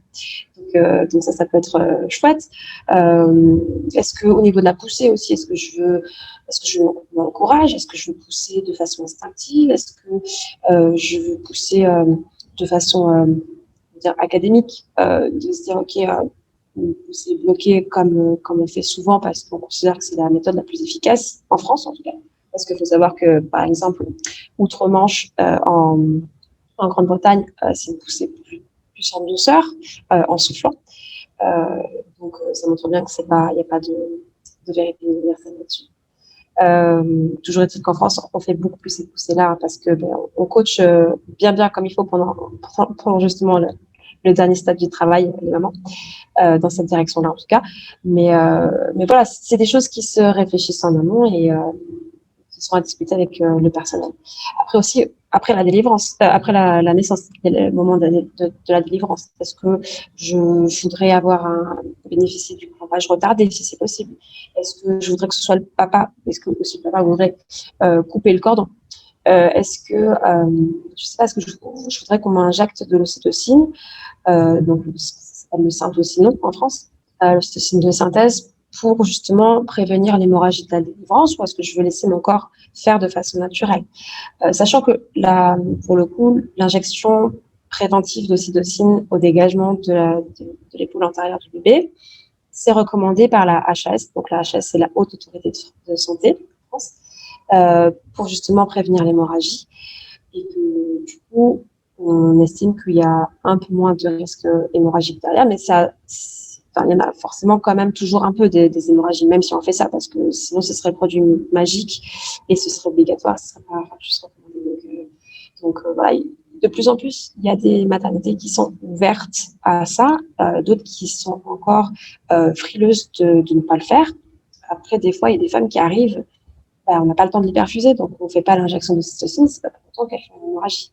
Donc ça peut être chouette. Est-ce que au niveau de la poussée aussi, est-ce que je m'encourage? Est-ce que je veux pousser de façon instinctive? Est-ce que je veux pousser de façon dire académique, de se dire ok, pousser bloqué comme on fait souvent parce qu'on considère que c'est la méthode la plus efficace en France en tout cas. Parce qu'il faut savoir que par exemple outre-Manche en Grande-Bretagne, c'est une poussée plus en douceur, en soufflant. Donc, ça montre bien que il n'y a pas de vérité universelle là-dessus. Toujours est-il qu'en France, on fait beaucoup plus ces poussées-là parce que on coach bien comme il faut pendant justement le dernier stade du travail, les mamans, dans cette direction-là en tout cas. Mais voilà, c'est des choses qui se réfléchissent en amont et qui sont à discuter avec le personnel. Après aussi, après la délivrance, après la naissance, le moment de la délivrance, est-ce que je voudrais bénéficier du courage retardé, si c'est possible? Est-ce que je voudrais que ce soit le papa? Est-ce que aussi le papa voudrait couper le cordon? Est-ce que, je sais pas, est-ce que je voudrais qu'on m'injecte de l'ocytocine, donc ça s'appelle le syntocinon en France, l'ocytocine de synthèse, pour justement prévenir l'hémorragie de la délivrance, ou est-ce que je veux laisser mon corps faire de façon naturelle, sachant que pour le coup, l'injection préventive d'ocytocine au dégagement de l'épaule antérieure du bébé, c'est recommandé par la HAS. Donc la HAS, c'est la Haute Autorité de Santé en France, pour justement prévenir l'hémorragie. Et que du coup, on estime qu'il y a un peu moins de risque hémorragique derrière, mais il y en a forcément quand même toujours un peu des hémorragies, même si on fait ça, parce que sinon ce serait produit magique et ce serait obligatoire, ce serait pas juste recommandé. Donc voilà, de plus en plus, il y a des maternités qui sont ouvertes à ça, d'autres qui sont encore frileuses de ne pas le faire. Après, des fois, il y a des femmes qui arrivent, on n'a pas le temps de l'hyperfuser, donc on ne fait pas l'injection de cytocine, c'est pas pour autant qu'elle fait une hémorragie.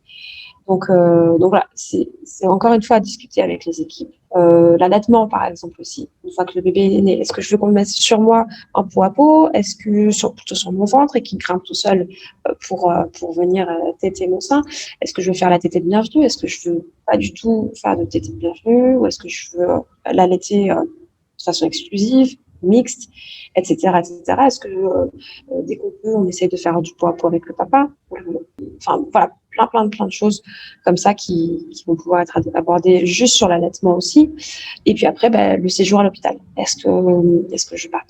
Donc voilà, c'est encore une fois à discuter avec les équipes. L'allaitement, par exemple, aussi. Une fois que le bébé est né, est-ce que je veux qu'on le mette sur moi en peau à peau? Est-ce que plutôt sur mon ventre et qu'il grimpe tout seul pour venir téter mon sein? Est-ce que je veux faire la tétée de bienvenue? Est-ce que je veux pas du tout faire de tétée de bienvenue? Ou est-ce que je veux l'allaiter de façon exclusive, mixte, etc., etc. Est-ce que dès qu'on peut, on essaye de faire du pot à pot avec le papa? Enfin, voilà, plein de choses comme ça qui vont pouvoir être abordées juste sur l'allaitement aussi. Et puis après, le séjour à l'hôpital. Est-ce que je pars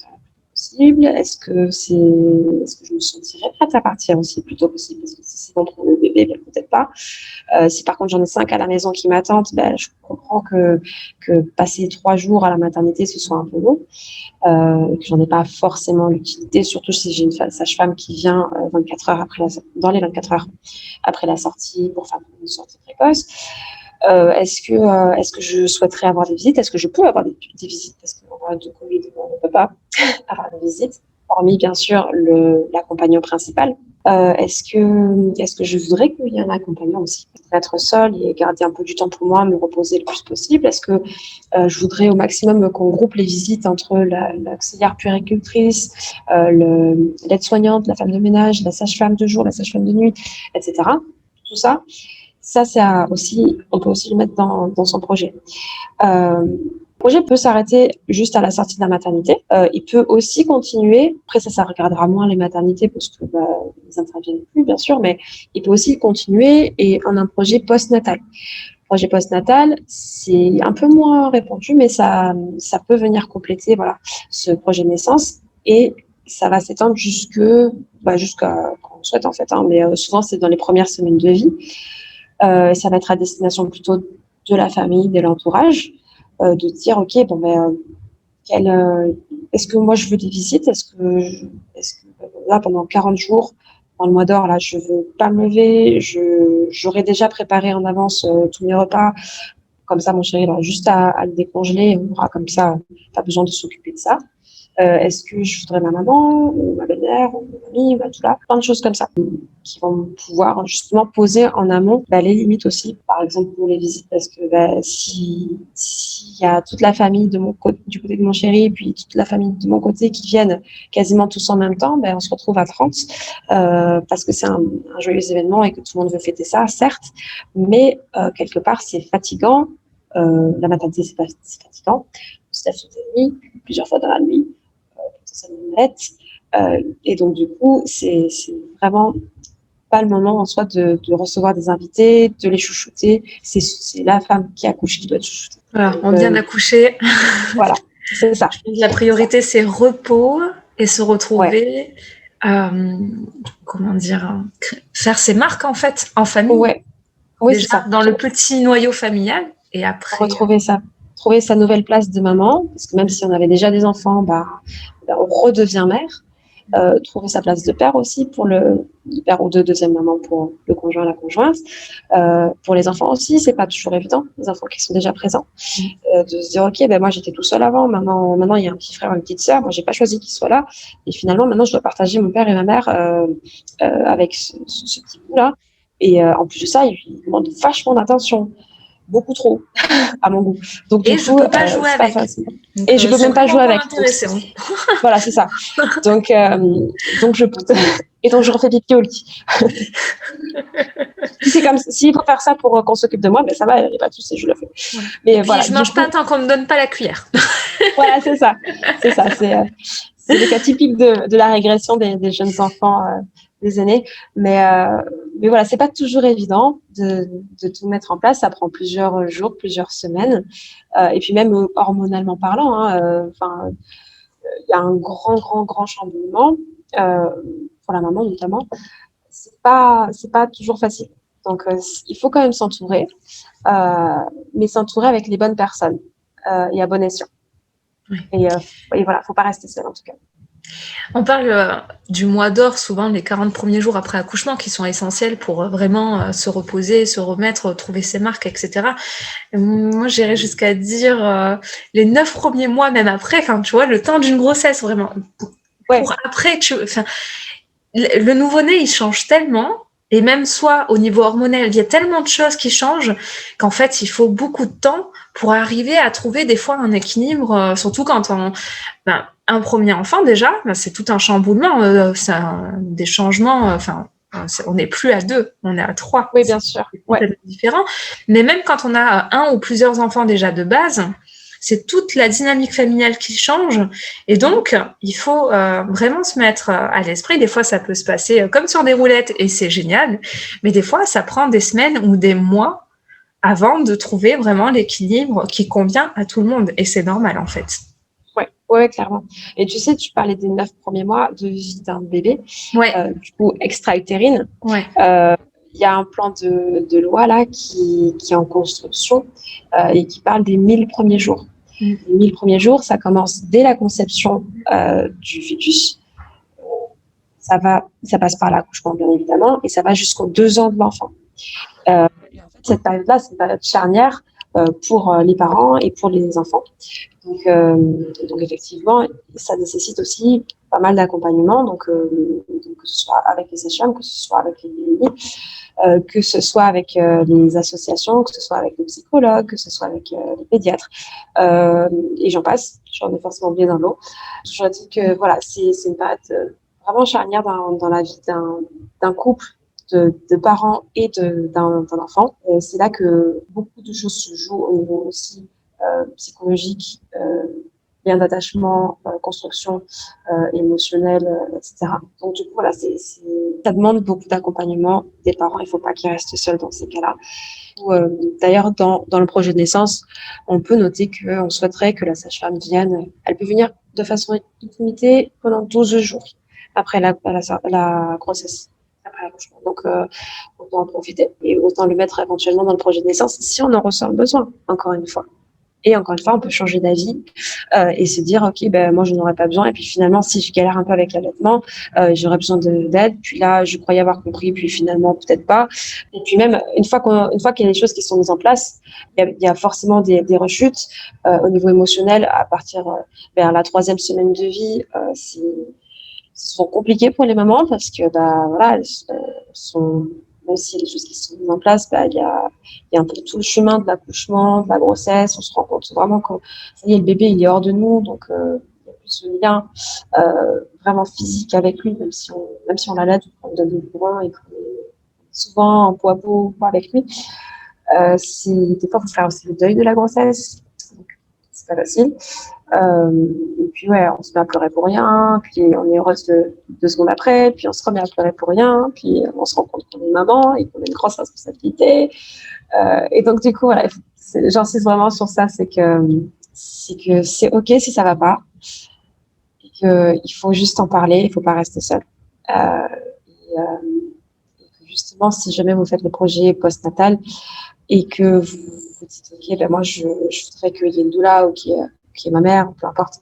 possible? Est-ce que je me sentirais prête à partir aussi plus tôt possible? Parce que si c'est bon pour le bébé, peut-être pas. Si par contre j'en ai 5 à la maison qui m'attendent, je comprends que passer 3 jours à la maternité, ce soit un peu long. Que j'en ai pas forcément l'utilité, surtout si j'ai une sage-femme qui vient 24 heures dans les 24 heures après la sortie pour faire une sortie précoce. Est-ce que je souhaiterais avoir des visites? Est-ce que je peux avoir des visites? Parce qu'en période de Covid, on ne peut pas avoir des visites, hormis bien sûr l'accompagnant principal. Est-ce que je voudrais qu'il y ait un accompagnant aussi? Être seule et garder un peu du temps pour moi, me reposer le plus possible. Est-ce que je voudrais au maximum qu'on groupe les visites entre l'auxiliaire puéricultrice, l'aide-soignante, la femme de ménage, la sage-femme de jour, la sage-femme de nuit, etc. Tout ça, on peut aussi le mettre dans son projet. Le projet peut s'arrêter juste à la sortie de la maternité. Il peut aussi continuer. Après, ça regardera moins les maternités parce que ils n'interviennent plus, bien sûr, mais il peut aussi continuer et en un projet postnatal. Le projet postnatal, c'est un peu moins répandu, mais ça peut venir compléter ce projet de naissance et ça va s'étendre jusqu'à quand on souhaite en fait. Mais souvent, c'est dans les premières semaines de vie. Ça va être à destination plutôt de la famille, de l'entourage. De dire ok est-ce que moi je veux des visites, est-ce que là pendant 40 jours dans le mois d'or là je veux pas me lever, j'aurais déjà préparé en avance tous mes repas, comme ça mon chéri il aura juste à le décongeler, on aura comme ça pas besoin de s'occuper de ça. Est-ce que je voudrais ma maman ou ma belle-mère ou ma mamie, tout là, plein de choses comme ça qui vont pouvoir justement poser en amont les limites aussi, par exemple pour les visites, parce que s'il y a toute la famille du côté de mon chéri et puis toute la famille de mon côté qui viennent quasiment tous en même temps, on se retrouve à 30 parce que c'est un joyeux événement et que tout le monde veut fêter ça, certes, mais quelque part c'est fatigant. La maternité c'est fatigant, on se lève toute la nuit, plusieurs fois dans la nuit, et donc du coup c'est vraiment pas le moment en soi de recevoir des invités, de les chouchouter. C'est la femme qui accouche qui doit être chouchoutée. Voilà, on vient d'accoucher. Voilà, c'est ça. La priorité, c'est repos et se retrouver. Comment dire, faire ses marques en fait en famille. Ouais. Oui, déjà, c'est ça. Dans le petit noyau familial et après. Trouver sa nouvelle place de maman, parce que même si on avait déjà des enfants, on redevient mère. Trouver sa place de père aussi pour le père ou de deuxième maman pour le conjoint, la conjointe. Pour les enfants aussi, c'est pas toujours évident, les enfants qui sont déjà présents, de se dire ok, moi j'étais tout seul avant, maintenant il y a un petit frère, une petite sœur, moi j'ai pas choisi qu'ils soient là, et finalement maintenant je dois partager mon père et ma mère avec ce petit bout là, et en plus de ça, il demande vachement d'attention. Beaucoup trop, à mon goût. Donc, et je peux pas jouer avec. Et je peux même pas jouer avec. Voilà, c'est ça. Donc je refais pipi au lit. S'il faut faire ça pour qu'on s'occupe de moi, ça va, il n'y a pas de souci, je le fais. Ouais. Mais voilà. Je mange pas tant qu'on me donne pas la cuillère. Voilà, c'est ça. C'est ça. C'est le cas typique de la régression des jeunes enfants. Des aînés, mais voilà, c'est pas toujours évident de tout mettre en place. Ça prend plusieurs jours, plusieurs semaines, et puis même hormonalement parlant, il y a un grand chamboulement pour la maman notamment. C'est pas toujours facile. Donc il faut quand même s'entourer, mais s'entourer avec les bonnes personnes et à bon escient. Oui. Et voilà, faut pas rester seul en tout cas. On parle du mois d'or, souvent les 40 premiers jours après accouchement, qui sont essentiels pour vraiment se reposer, se remettre, trouver ses marques, etc. Et moi, j'irais jusqu'à dire les 9 premiers mois, même après, tu vois, le temps d'une grossesse, vraiment. Ouais. Pour après, le nouveau-né, il change tellement Et même soit au niveau hormonal, il y a tellement de choses qui changent qu'en fait, il faut beaucoup de temps pour arriver à trouver des fois un équilibre, surtout quand un premier enfant déjà, c'est tout un chamboulement, des changements, on n'est plus à 2, on est à 3. Oui, bien sûr. C'est complètement différent. Mais même quand on a un ou plusieurs enfants déjà de base, c'est toute la dynamique familiale qui change. Et donc, il faut vraiment se mettre à l'esprit. Des fois, ça peut se passer comme sur des roulettes et c'est génial. Mais des fois, ça prend des semaines ou des mois avant de trouver vraiment l'équilibre qui convient à tout le monde. Et c'est normal, en fait. Ouais, clairement. Et tu sais, tu parlais des 9 premiers mois de vie d'un bébé, du coup, extra-utérine. Ouais. Il y a un plan de loi là qui est en construction et qui parle des 1000 premiers jours. Les 1000 premiers jours, ça commence dès la conception du fœtus. Ça passe par l'accouchement, bien évidemment, et ça va jusqu'aux 2 ans de l'enfant. Et en fait, cette période-là, c'est une période charnière pour les parents et pour les enfants. Donc effectivement, ça nécessite aussi pas mal d'accompagnement, donc que ce soit avec les sages-femmes, que ce soit avec les PMI, que ce soit avec les associations, que ce soit avec les psychologues, que ce soit avec les pédiatres, et j'en passe, j'en ai forcément oublié dans l'eau. Je dis que voilà, c'est une période vraiment charnière dans la vie d'un couple, de parents et d'un enfant. Et c'est là que beaucoup de choses se jouent au niveau aussi psychologique, lien d'attachement, construction émotionnelle, etc. Donc du coup, voilà, ça demande beaucoup d'accompagnement des parents. Il ne faut pas qu'ils restent seuls dans ces cas-là. D'ailleurs, dans le projet de naissance, on peut noter qu'on souhaiterait que la sage-femme vienne. Elle peut venir de façon illimitée pendant 12 jours après la grossesse. Après l'accouchement. Donc, autant en profiter et autant le mettre éventuellement dans le projet de naissance si on en ressent le besoin, encore une fois. Et encore une fois, on peut changer d'avis et se dire, OK, moi, je n'en aurais pas besoin. Et puis finalement, si je galère un peu avec l'allaitement, j'aurais besoin d'aide. Puis là, je croyais avoir compris, puis finalement, peut-être pas. Et puis même, une fois qu'il y a des choses qui sont mises en place, il y a forcément des rechutes au niveau émotionnel à partir vers la 3e semaine de vie. Ce sont compliqués pour les mamans parce que, voilà, elles sont... Même si les choses qui sont mises en place, il y a un peu tout le chemin de l'accouchement, de la grossesse. On se rend compte vraiment que ça y est, le bébé, il est hors de nous. Donc, il y a plus ce lien vraiment physique avec lui, même si on l'allait, on donne des courants et qu'on est souvent en poids avec lui. Des fois, il faut faire aussi le deuil de la grossesse. Donc, c'est pas facile. Et puis on se met à pleurer pour rien, puis on est heureuse 2 secondes après, puis on se remet à pleurer pour rien, puis on se rend compte qu'on est maman et qu'on a une grosse responsabilité. Et donc du coup, voilà, j'insiste vraiment sur ça, c'est que c'est OK si ça va pas, et qu'il faut juste en parler, il faut pas rester seul. Et que justement, si jamais vous faites le projet postnatal et que vous dites OK, moi je voudrais qu'il y ait une doula ou qui est ma mère, peu importe,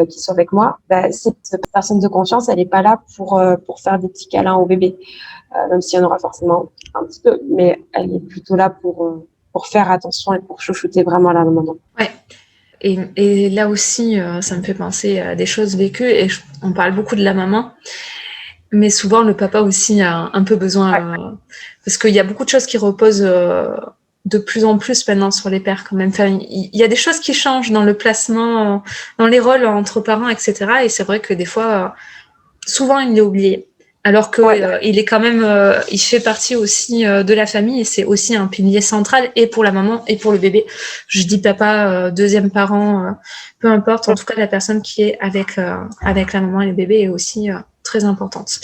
qui soit avec moi, cette personne de confiance, elle n'est pas là pour faire des petits câlins au bébé, même s'il y en aura forcément un petit peu, mais elle est plutôt là pour faire attention et pour chouchouter vraiment à la maman. Ouais. Et là aussi, ça me fait penser à des choses vécues, et on parle beaucoup de la maman, mais souvent le papa aussi a un peu besoin, parce qu'il y a beaucoup de choses qui reposent de plus en plus maintenant sur les pères quand même. Enfin, il y a des choses qui changent dans le placement, dans les rôles entre parents, etc. Et c'est vrai que des fois, souvent il est oublié. Alors que il est quand même, il fait partie aussi de la famille, et c'est aussi un pilier central, et pour la maman et pour le bébé. Je dis papa, deuxième parent, peu importe. En tout cas, la personne qui est avec la maman et le bébé est aussi très importante.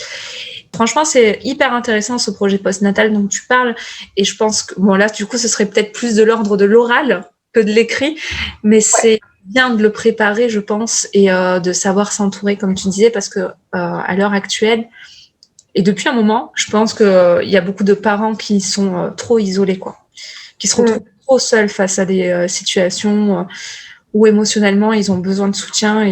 Franchement, c'est hyper intéressant ce projet postnatal dont tu parles, et je pense que là, du coup, ce serait peut-être plus de l'ordre de l'oral que de l'écrit, mais c'est bien de le préparer, je pense, et de savoir s'entourer, comme tu disais, parce que à l'heure actuelle, et depuis un moment, je pense qu'il y a beaucoup de parents qui sont trop isolés, qui se retrouvent trop seuls face à des situations où émotionnellement ils ont besoin de soutien,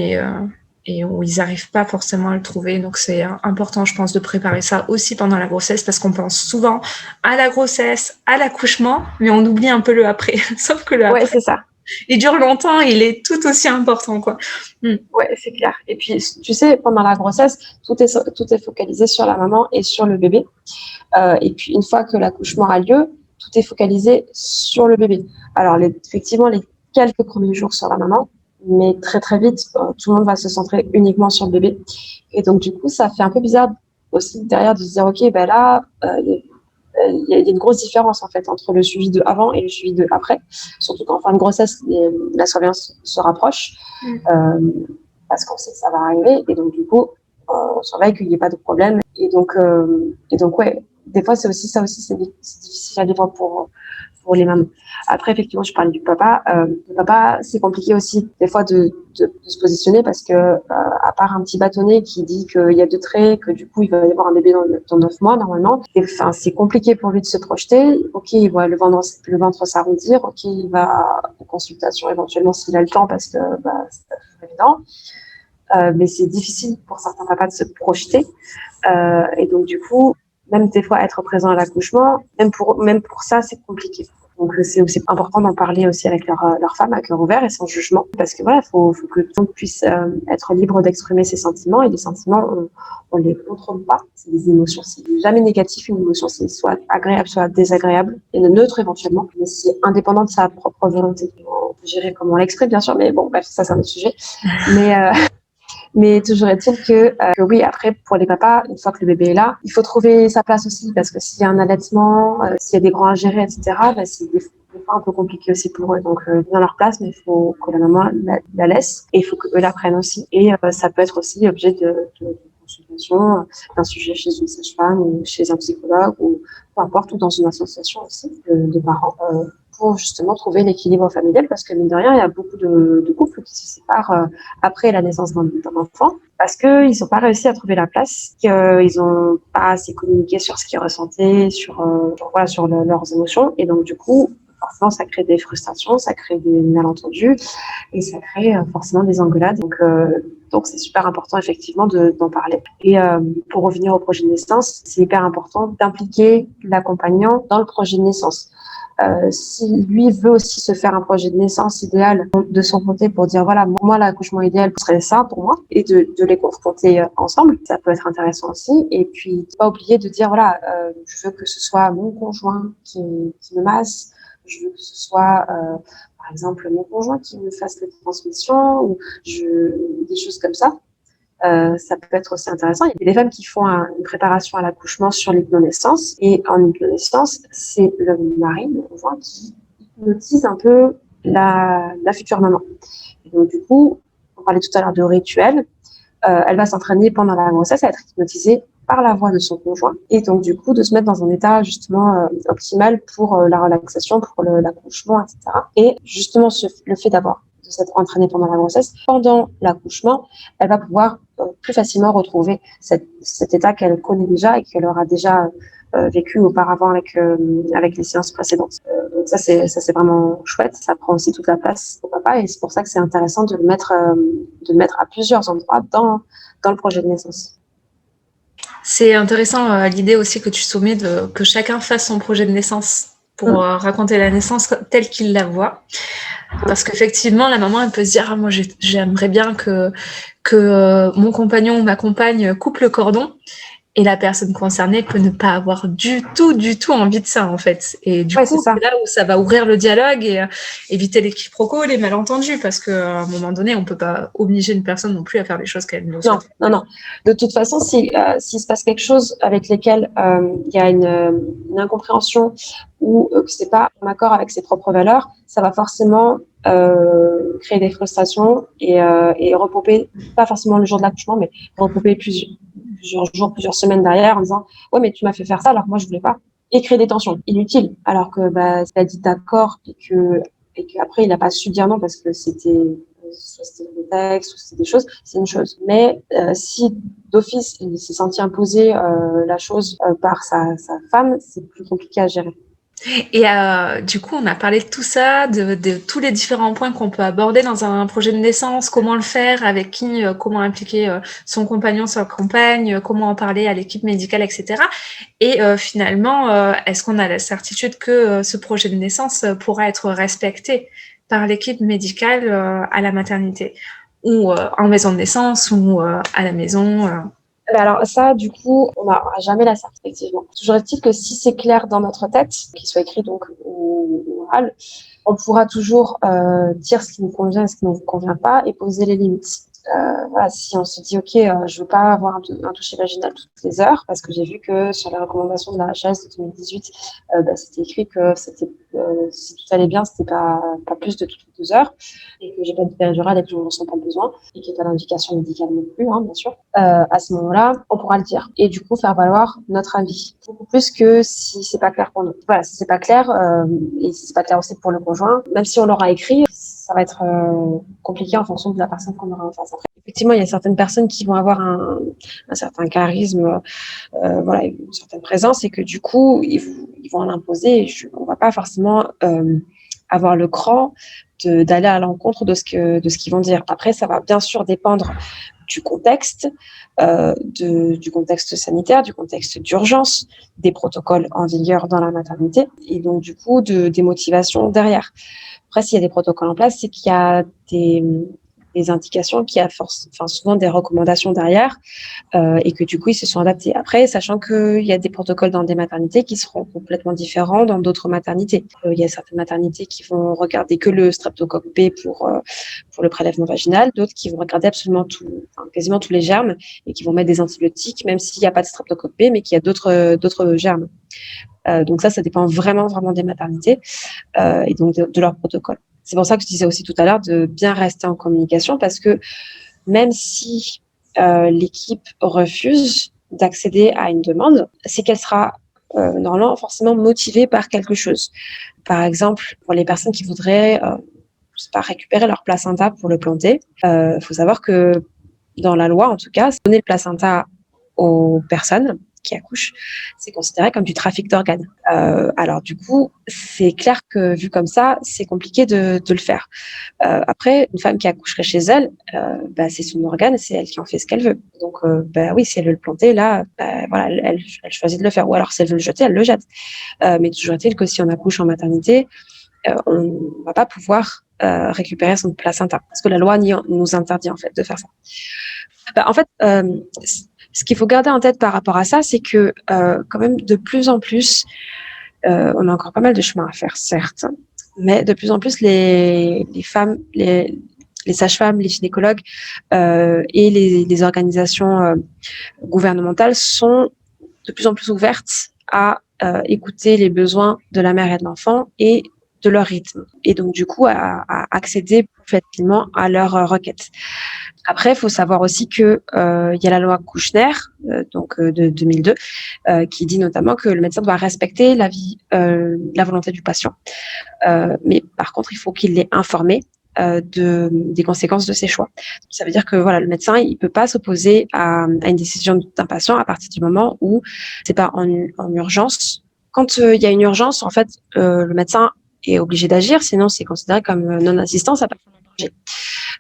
et où ils n'arrivent pas forcément à le trouver. Donc c'est important, je pense, de préparer ça aussi pendant la grossesse, parce qu'on pense souvent à la grossesse, à l'accouchement, mais on oublie un peu le après. Sauf que le après, c'est ça. il dure longtemps, il est tout aussi important, quoi. Ouais, c'est clair. Et puis, tu sais, pendant la grossesse, tout est focalisé sur la maman et sur le bébé. Et puis, une fois que l'accouchement a lieu, tout est focalisé sur le bébé. Alors, effectivement, les quelques premiers jours sur la maman, mais très, très vite, tout le monde va se centrer uniquement sur le bébé. Et donc, du coup, ça fait un peu bizarre aussi derrière de se dire, OK, ben là, il y a une grosse différence en fait entre le suivi de avant et le suivi de après, surtout qu'en fin de grossesse, la surveillance se rapproche parce qu'on sait que ça va arriver et donc du coup, on surveille qu'il n'y ait pas de problème et donc ouais, des fois c'est aussi ça aussi c'est difficile à vivre pour les mamans. Après, effectivement, je parlais du papa. Le papa, c'est compliqué aussi des fois de se positionner parce que, à part un petit bâtonnet qui dit qu'il y a 2 traits, que du coup, il va y avoir un bébé dans 9 mois, normalement, enfin, c'est compliqué pour lui de se projeter. OK, il voit le ventre s'arrondir. OK, il va en consultation éventuellement s'il a le temps parce que c'est pas toujours évident. Mais c'est difficile pour certains papas de se projeter. Et donc, du coup, même des fois être présent à l'accouchement, même pour ça, c'est compliqué. Donc c'est aussi important d'en parler aussi avec leur femme à cœur ouvert et sans jugement, parce que voilà, faut que tout le monde puisse être libre d'exprimer ses sentiments et les sentiments, on les contrôle pas. C'est des émotions, c'est jamais négatif une émotion, c'est soit agréable, soit désagréable et neutre éventuellement, mais c'est indépendant de sa propre volonté. On peut gérer comment on l'exprime bien sûr, mais bon, bref, ça c'est un autre sujet. Mais toujours est-il que oui, après, pour les papas, une fois que le bébé est là, il faut trouver sa place aussi, parce que s'il y a un allaitement, s'il y a des grands à gérer, etc., c'est des fois un peu compliqué aussi pour eux. Donc, dans leur place, mais il faut que la maman la laisse, et il faut qu'eux la prennent aussi. Et ça peut être aussi objet de consultation, d'un sujet chez une sage-femme, ou chez un psychologue, ou peu importe, ou dans une association aussi de parents. Pour justement trouver l'équilibre familial, parce que mine de rien, il y a beaucoup de couples qui se séparent après la naissance d'un enfant, parce qu'ils n'ont pas réussi à trouver la place, qu'ils n'ont pas assez communiqué sur ce qu'ils ressentaient, sur leurs émotions, et donc du coup, forcément, ça crée des frustrations, ça crée des malentendus, et ça crée forcément des engueulades. Donc c'est super important effectivement d'en parler. Et pour revenir au projet de naissance, c'est hyper important d'impliquer l'accompagnant dans le projet de naissance. Si lui veut aussi se faire un projet de naissance idéal de son côté pour dire voilà, moi l'accouchement idéal serait ça pour moi, et de les confronter ensemble, ça peut être intéressant aussi. Et puis pas oublier de dire voilà, je veux que ce soit mon conjoint qui me masse, je veux que ce soit par exemple mon conjoint qui me fasse les transmissions, ou des choses comme ça. Ça peut être aussi intéressant. Il y a des femmes qui font une préparation à l'accouchement sur l'hypnonaissance. Et en hypnonaissance, c'est le mari, le conjoint, qui hypnotise un peu la future maman. Et donc, du coup, on parlait tout à l'heure de rituel. Elle va s'entraîner pendant la grossesse à être hypnotisée par la voix de son conjoint. Et donc, du coup, de se mettre dans un état justement optimal pour la relaxation, pour l'accouchement, etc. Et justement, le fait de s'être entraînée pendant la grossesse, pendant l'accouchement, elle va pouvoir plus facilement retrouver cet état qu'elle connaît déjà et qu'elle aura déjà vécu auparavant avec les séances précédentes. Donc ça c'est vraiment chouette. Ça prend aussi toute la place au papa et c'est pour ça que c'est intéressant de le mettre à plusieurs endroits dans le projet de naissance. C'est intéressant l'idée aussi que tu soumets que chacun fasse son projet de naissance pour raconter la naissance telle qu'il la voit. Parce qu'effectivement, la maman, elle peut se dire, moi, j'aimerais bien que mon compagnon ou ma compagne coupe le cordon. Et la personne concernée peut ne pas avoir du tout envie de ça, en fait. Et du coup, c'est là où ça va ouvrir le dialogue et éviter les quiproquos, les malentendus, parce qu'à un moment donné, on ne peut pas obliger une personne non plus à faire des choses qu'elle ne souhaite. Non. De toute façon, s'il se passe quelque chose avec lesquels il y a une incompréhension ou que ce n'est pas en accord avec ses propres valeurs, ça va forcément créer des frustrations et repopper, pas forcément le jour de l'accouchement, mais repopper plusieurs jours, plusieurs semaines derrière en disant « Ouais, mais tu m'as fait faire ça alors que moi, je ne voulais pas ». Et créer des tensions inutiles. Alors que il a dit d'accord et qu'après, il n'a pas su dire non parce que c'était des textes ou c'était des choses, c'est une chose. Mais si d'office, il s'est senti imposer la chose par sa femme, c'est plus compliqué à gérer. Et du coup, on a parlé de tout ça, de tous les différents points qu'on peut aborder dans un projet de naissance, comment le faire, avec qui, comment impliquer son compagnon, sa compagne, comment en parler à l'équipe médicale, etc. Et finalement, est-ce qu'on a la certitude que ce projet de naissance pourra être respecté par l'équipe médicale à la maternité ou en maison de naissance ou à la maison. Alors ça, du coup, on n'aura jamais la certitude, effectivement. Toujours est-il que si c'est clair dans notre tête, qu'il soit écrit donc ou oral, on pourra toujours dire ce qui nous convient et ce qui ne nous convient pas et poser les limites. Voilà, si on se dit, OK, je veux pas avoir un toucher vaginal toutes les heures, parce que j'ai vu que sur les recommandations de la HAS de 2018, c'était écrit que si tout allait bien, c'était pas plus de toutes les 2 heures, et que j'ai pas de péridurale et que je ne ressens pas besoin, et qu'il n'y a pas d'indication médicale non plus, hein, bien sûr. À ce moment-là, on pourra le dire. Et du coup, faire valoir notre avis. Beaucoup plus que si c'est pas clair pour nous. Voilà, si c'est pas clair, et si c'est pas clair aussi pour le conjoint, même si on l'aura écrit, ça va être compliqué en fonction de la personne qu'on aura en face. Après, effectivement, il y a certaines personnes qui vont avoir un certain charisme, voilà, une certaine présence, et que du coup, ils vont l'imposer. On va pas forcément avoir le cran d'aller à l'encontre de ce qu'ils vont dire. Après, ça va bien sûr dépendre du contexte, du contexte sanitaire, du contexte d'urgence, des protocoles en vigueur dans la maternité, et donc du coup des motivations derrière. Après, s'il y a des protocoles en place, c'est qu'il y a des indications, qu'il y a souvent des recommandations derrière, et que du coup, ils se sont adaptés. Après, sachant qu'il y a des protocoles dans des maternités qui seront complètement différents dans d'autres maternités. Il y a certaines maternités qui vont regarder que le streptocoque B pour le prélèvement vaginal, d'autres qui vont regarder quasiment tous les germes et qui vont mettre des antibiotiques, même s'il n'y a pas de streptocoque B, mais qu'il y a d'autres germes. Donc ça dépend vraiment, vraiment des maternités et donc de leur protocole. C'est pour ça que je disais aussi tout à l'heure de bien rester en communication, parce que même si l'équipe refuse d'accéder à une demande, c'est qu'elle sera normalement forcément motivée par quelque chose. Par exemple, pour les personnes qui voudraient je sais pas, récupérer leur placenta pour le planter, faut savoir que dans la loi, en tout cas, donner le placenta aux personnes qui accouchent, c'est considéré comme du trafic d'organes. Alors du coup, c'est clair que vu comme ça, c'est compliqué de le faire. Après, une femme qui accoucherait chez elle, c'est son organe, c'est elle qui en fait ce qu'elle veut. Donc oui, si elle veut le planter, là, voilà, elle choisit de le faire. Ou alors si elle veut le jeter, elle le jette. Mais toujours est-il que si on accouche en maternité, on ne va pas pouvoir récupérer son placenta, parce que la loi nous interdit en fait de faire ça. En fait, ce qu'il faut garder en tête par rapport à ça, c'est que quand même de plus en plus, on a encore pas mal de chemin à faire, certes, mais de plus en plus les femmes, les sages-femmes, les gynécologues et les organisations gouvernementales sont de plus en plus ouvertes à écouter les besoins de la mère et de l'enfant et de leur rythme, et donc du coup à accéder plus facilement à leurs requêtes. Après, il faut savoir aussi que il y a la loi Kouchner, de 2002, qui dit notamment que le médecin doit respecter la volonté du patient. Mais par contre, il faut qu'il l'ait informé des conséquences de ses choix. Ça veut dire que voilà, le médecin, il peut pas s'opposer à une décision d'un patient à partir du moment où c'est pas en urgence. Quand il y a une urgence, en fait, le médecin est obligé d'agir, sinon c'est considéré comme non-assistance à personne en danger.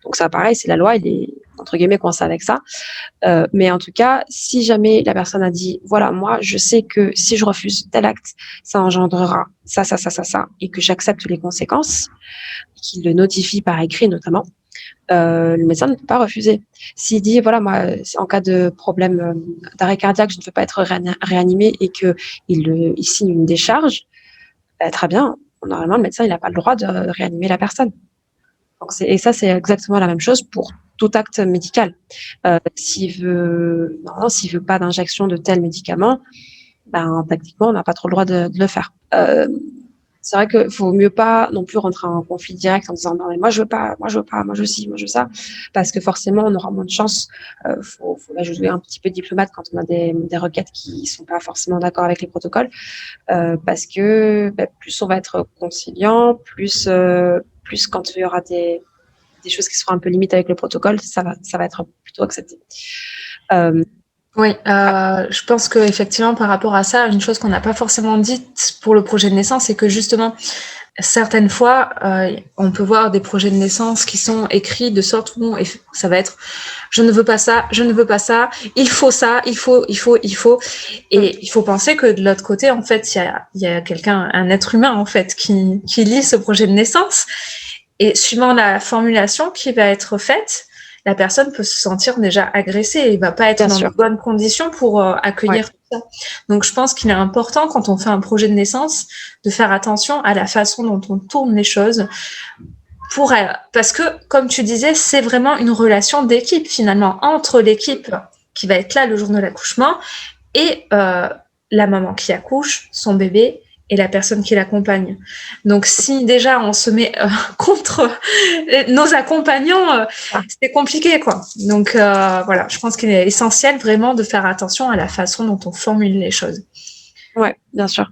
Donc ça, pareil, c'est la loi, il est entre guillemets coincé avec ça. Mais en tout cas, si jamais la personne a dit, voilà, moi, je sais que si je refuse tel acte, ça engendrera ça, et que j'accepte les conséquences, qu'il le notifie par écrit notamment, le médecin ne peut pas refuser. S'il dit, voilà, moi, en cas de problème d'arrêt cardiaque, je ne veux pas être réanimé, et qu'il signe une décharge, très bien, normalement, le médecin, il n'a pas le droit de réanimer la personne. Donc et ça, c'est exactement la même chose pour tout acte médical. S'il veut pas d'injection de tel médicament, tactiquement, on n'a pas trop le droit de le faire. C'est vrai qu'il faut mieux pas non plus rentrer en conflit direct en disant non mais moi je veux pas, moi je veux ça, parce que forcément on aura moins de chance. Faut là jouer un petit peu diplomate quand on a des requêtes qui sont pas forcément d'accord avec les protocoles, parce que plus on va être conciliant, plus quand il y aura des choses qui seront un peu limites avec le protocole, ça va être plutôt accepté. Oui, je pense qu'effectivement, par rapport à ça, une chose qu'on n'a pas forcément dite pour le projet de naissance, c'est que justement, certaines fois, on peut voir des projets de naissance qui sont écrits de sorte où ça va être « je ne veux pas ça, il faut ça, il faut ». Et il faut penser que de l'autre côté, en fait, il y a quelqu'un, un être humain, en fait, qui lit ce projet de naissance. Et suivant la formulation qui va être faite, la personne peut se sentir déjà agressée et va pas être Bien dans de sûr. bonnes conditions pour Ouais. accueillir tout ça. Donc, je pense qu'il est important, quand on fait un projet de naissance, de faire attention à la façon dont on tourne les choses pour elle. Parce que, comme tu disais, c'est vraiment une relation d'équipe, finalement, entre l'équipe qui va être là le jour de l'accouchement et la maman qui accouche, son bébé et la personne qui l'accompagne. Donc si déjà on se met contre nos accompagnants, Ah, c'est compliqué quoi. Donc voilà, je pense qu'il est essentiel vraiment de faire attention à la façon dont on formule les choses. ouais, bien sûr.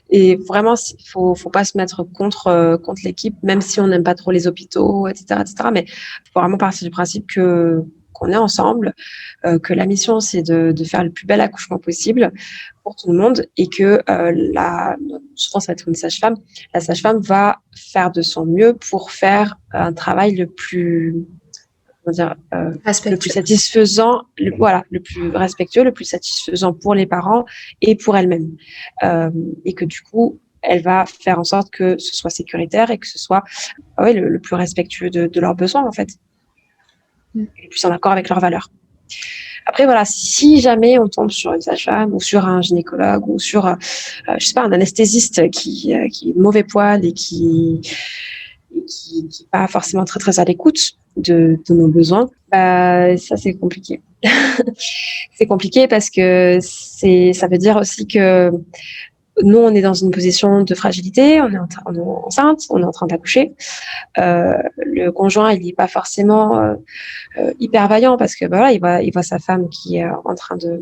Et vraiment, faut pas se mettre contre l'équipe, même si on n'aime pas trop les hôpitaux, etc., etc. Mais faut vraiment partir du principe que qu'on est ensemble, que la mission c'est de faire le plus bel accouchement possible pour tout le monde et que souvent ça va être une sage-femme. La sage-femme va faire de son mieux pour faire un travail le plus, comment dire, le plus Respectueux. satisfaisant, voilà, le plus respectueux, le plus satisfaisant pour les parents et pour elle-même. Et que du coup, elle va faire en sorte que ce soit sécuritaire et que ce soit le plus respectueux de leurs besoins, en fait, et le plus en accord avec leurs valeurs. Après, voilà, si jamais on tombe sur une sage-femme ou sur un gynécologue ou sur, je sais pas, un anesthésiste qui est de mauvais poil et qui n'est pas forcément très, très à l'écoute de nos besoins, ça, c'est compliqué. C'est compliqué parce que ça veut dire aussi que nous, on est dans une position de fragilité, on est enceinte, on est en train d'accoucher. Le conjoint, il n'est pas forcément hyper vaillant parce que voilà, il voit sa femme qui est en train de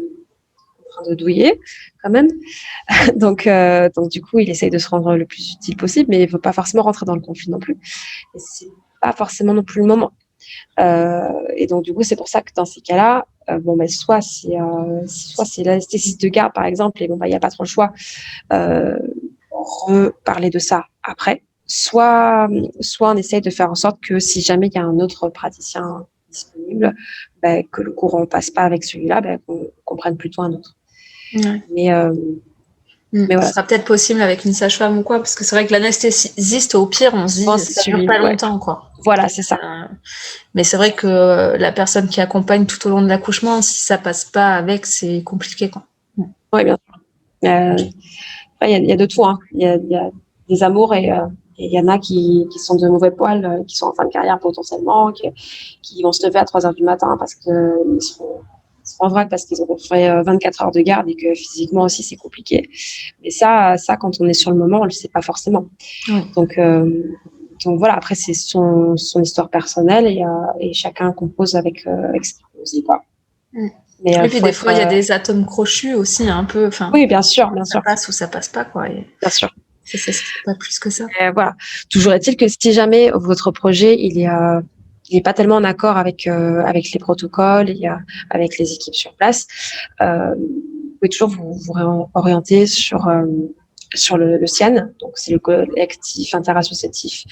douiller quand même. Donc du coup, il essaye de se rendre le plus utile possible, mais il ne veut pas forcément rentrer dans le conflit non plus. Et c'est pas forcément non plus le moment. Et donc du coup, c'est pour ça que dans ces cas-là, soit c'est l'anesthésiste de garde par exemple, et il n'y a pas trop le choix, reparler de ça après. Soit on essaye de faire en sorte que si jamais il y a un autre praticien disponible, que le courant passe pas avec celui-là, qu'on prenne plutôt un autre. Ouais. Mais Ce voilà. sera peut-être possible avec une sage-femme ou quoi, parce que c'est vrai que l'anesthésiste, au pire, on se dit, ça dure pas longtemps, quoi. Voilà, c'est ça. Mais c'est vrai que la personne qui accompagne tout au long de l'accouchement, si ça passe pas avec, c'est compliqué, quoi. Oui, bien sûr. Il y a de tout, hein. Il y a des amours et il y en a qui sont de mauvais poil, qui sont en fin de carrière potentiellement, qui vont se lever à 3 heures du matin parce qu'ils seront en vrac parce qu'ils auront fait 24 heures de garde et que physiquement aussi c'est compliqué. Mais ça, quand on est sur le moment, on le sait pas forcément. Oui. Donc voilà, après c'est son histoire personnelle et chacun compose avec ce qu'il peut aussi, quoi. Mais et puis des fois, il y a des atomes crochus aussi, un peu. Oui, bien sûr. Ça passe ou ça passe pas, quoi. Et bien sûr. c'est pas plus que ça. Voilà. Toujours est-il que si jamais votre projet il est pas tellement en accord avec les protocoles et avec les équipes sur place, vous pouvez toujours vous réorienter sur le CIAN, donc c'est le collectif interassociatif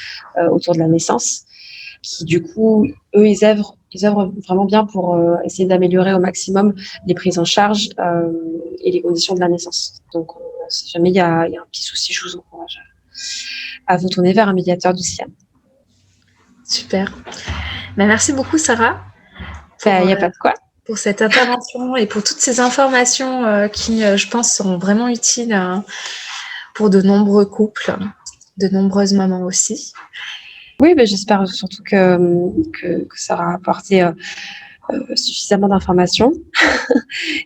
autour de la naissance, qui du coup eux ils œuvrent vraiment bien pour essayer d'améliorer au maximum les prises en charge et les conditions de la naissance. Donc si jamais il y a un petit souci, je vous encourage à vous tourner vers un médiateur du CIAN. Super. Merci beaucoup, Sarah. Il n'y a pas de quoi. Pour cette intervention et pour toutes ces informations qui, je pense, seront vraiment utiles pour de nombreux couples, de nombreuses mamans aussi. Oui, j'espère surtout que ça aura apporté suffisamment d'informations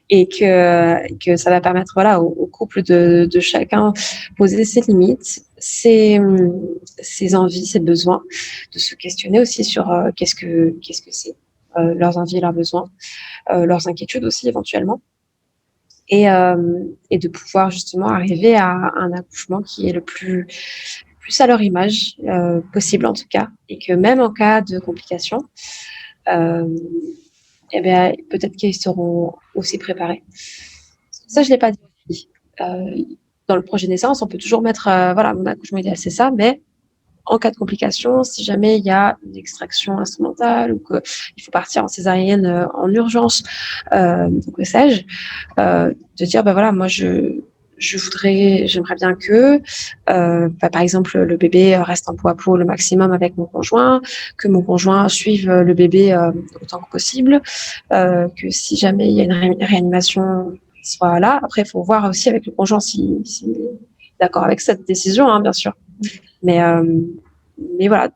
et que ça va permettre au couple de chacun poser ses limites, ses envies, ses besoins, de se questionner aussi sur qu'est-ce que c'est, leurs envies et leurs besoins, leurs inquiétudes aussi éventuellement, et de pouvoir justement arriver à un accouchement qui est le plus à leur image possible en tout cas, et que même en cas de complications, peut-être qu'ils seront aussi préparés. Ça, je l'ai pas dit. Dans le projet naissance, on peut toujours mettre, mon accouchement idéal, c'est ça, mais en cas de complications, si jamais il y a une extraction instrumentale ou qu'il faut partir en césarienne en urgence, que sais-je, de dire, moi, j'aimerais bien que, par exemple, le bébé reste en peau à peau le maximum avec mon conjoint, que mon conjoint suive le bébé autant que possible, que si jamais il y a une réanimation, il soit là. Après, il faut voir aussi avec le conjoint s'il est d'accord avec cette décision, hein, bien sûr. Mais voilà,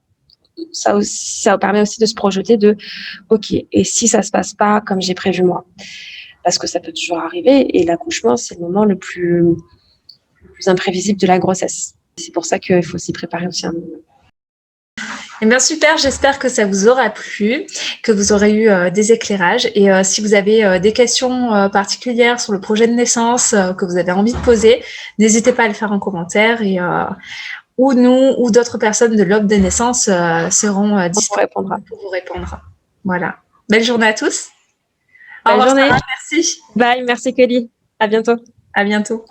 ça aussi, ça permet aussi de se projeter de, ok, et si ça se passe pas comme j'ai prévu moi, parce que ça peut toujours arriver, et l'accouchement, c'est le moment le plus imprévisible de la grossesse. C'est pour ça qu'il faut s'y préparer aussi un minimum. Eh bien super, j'espère que ça vous aura plu, que vous aurez eu des éclairages. Et si vous avez des questions particulières sur le projet de naissance que vous avez envie de poser, n'hésitez pas à le faire en commentaire. Et ou nous ou d'autres personnes de l'Aube des naissances seront disponibles pour vous répondre. Voilà. Belle journée à tous. Belle journée. Sarah, merci. Bye, merci Kelly. À bientôt. À bientôt.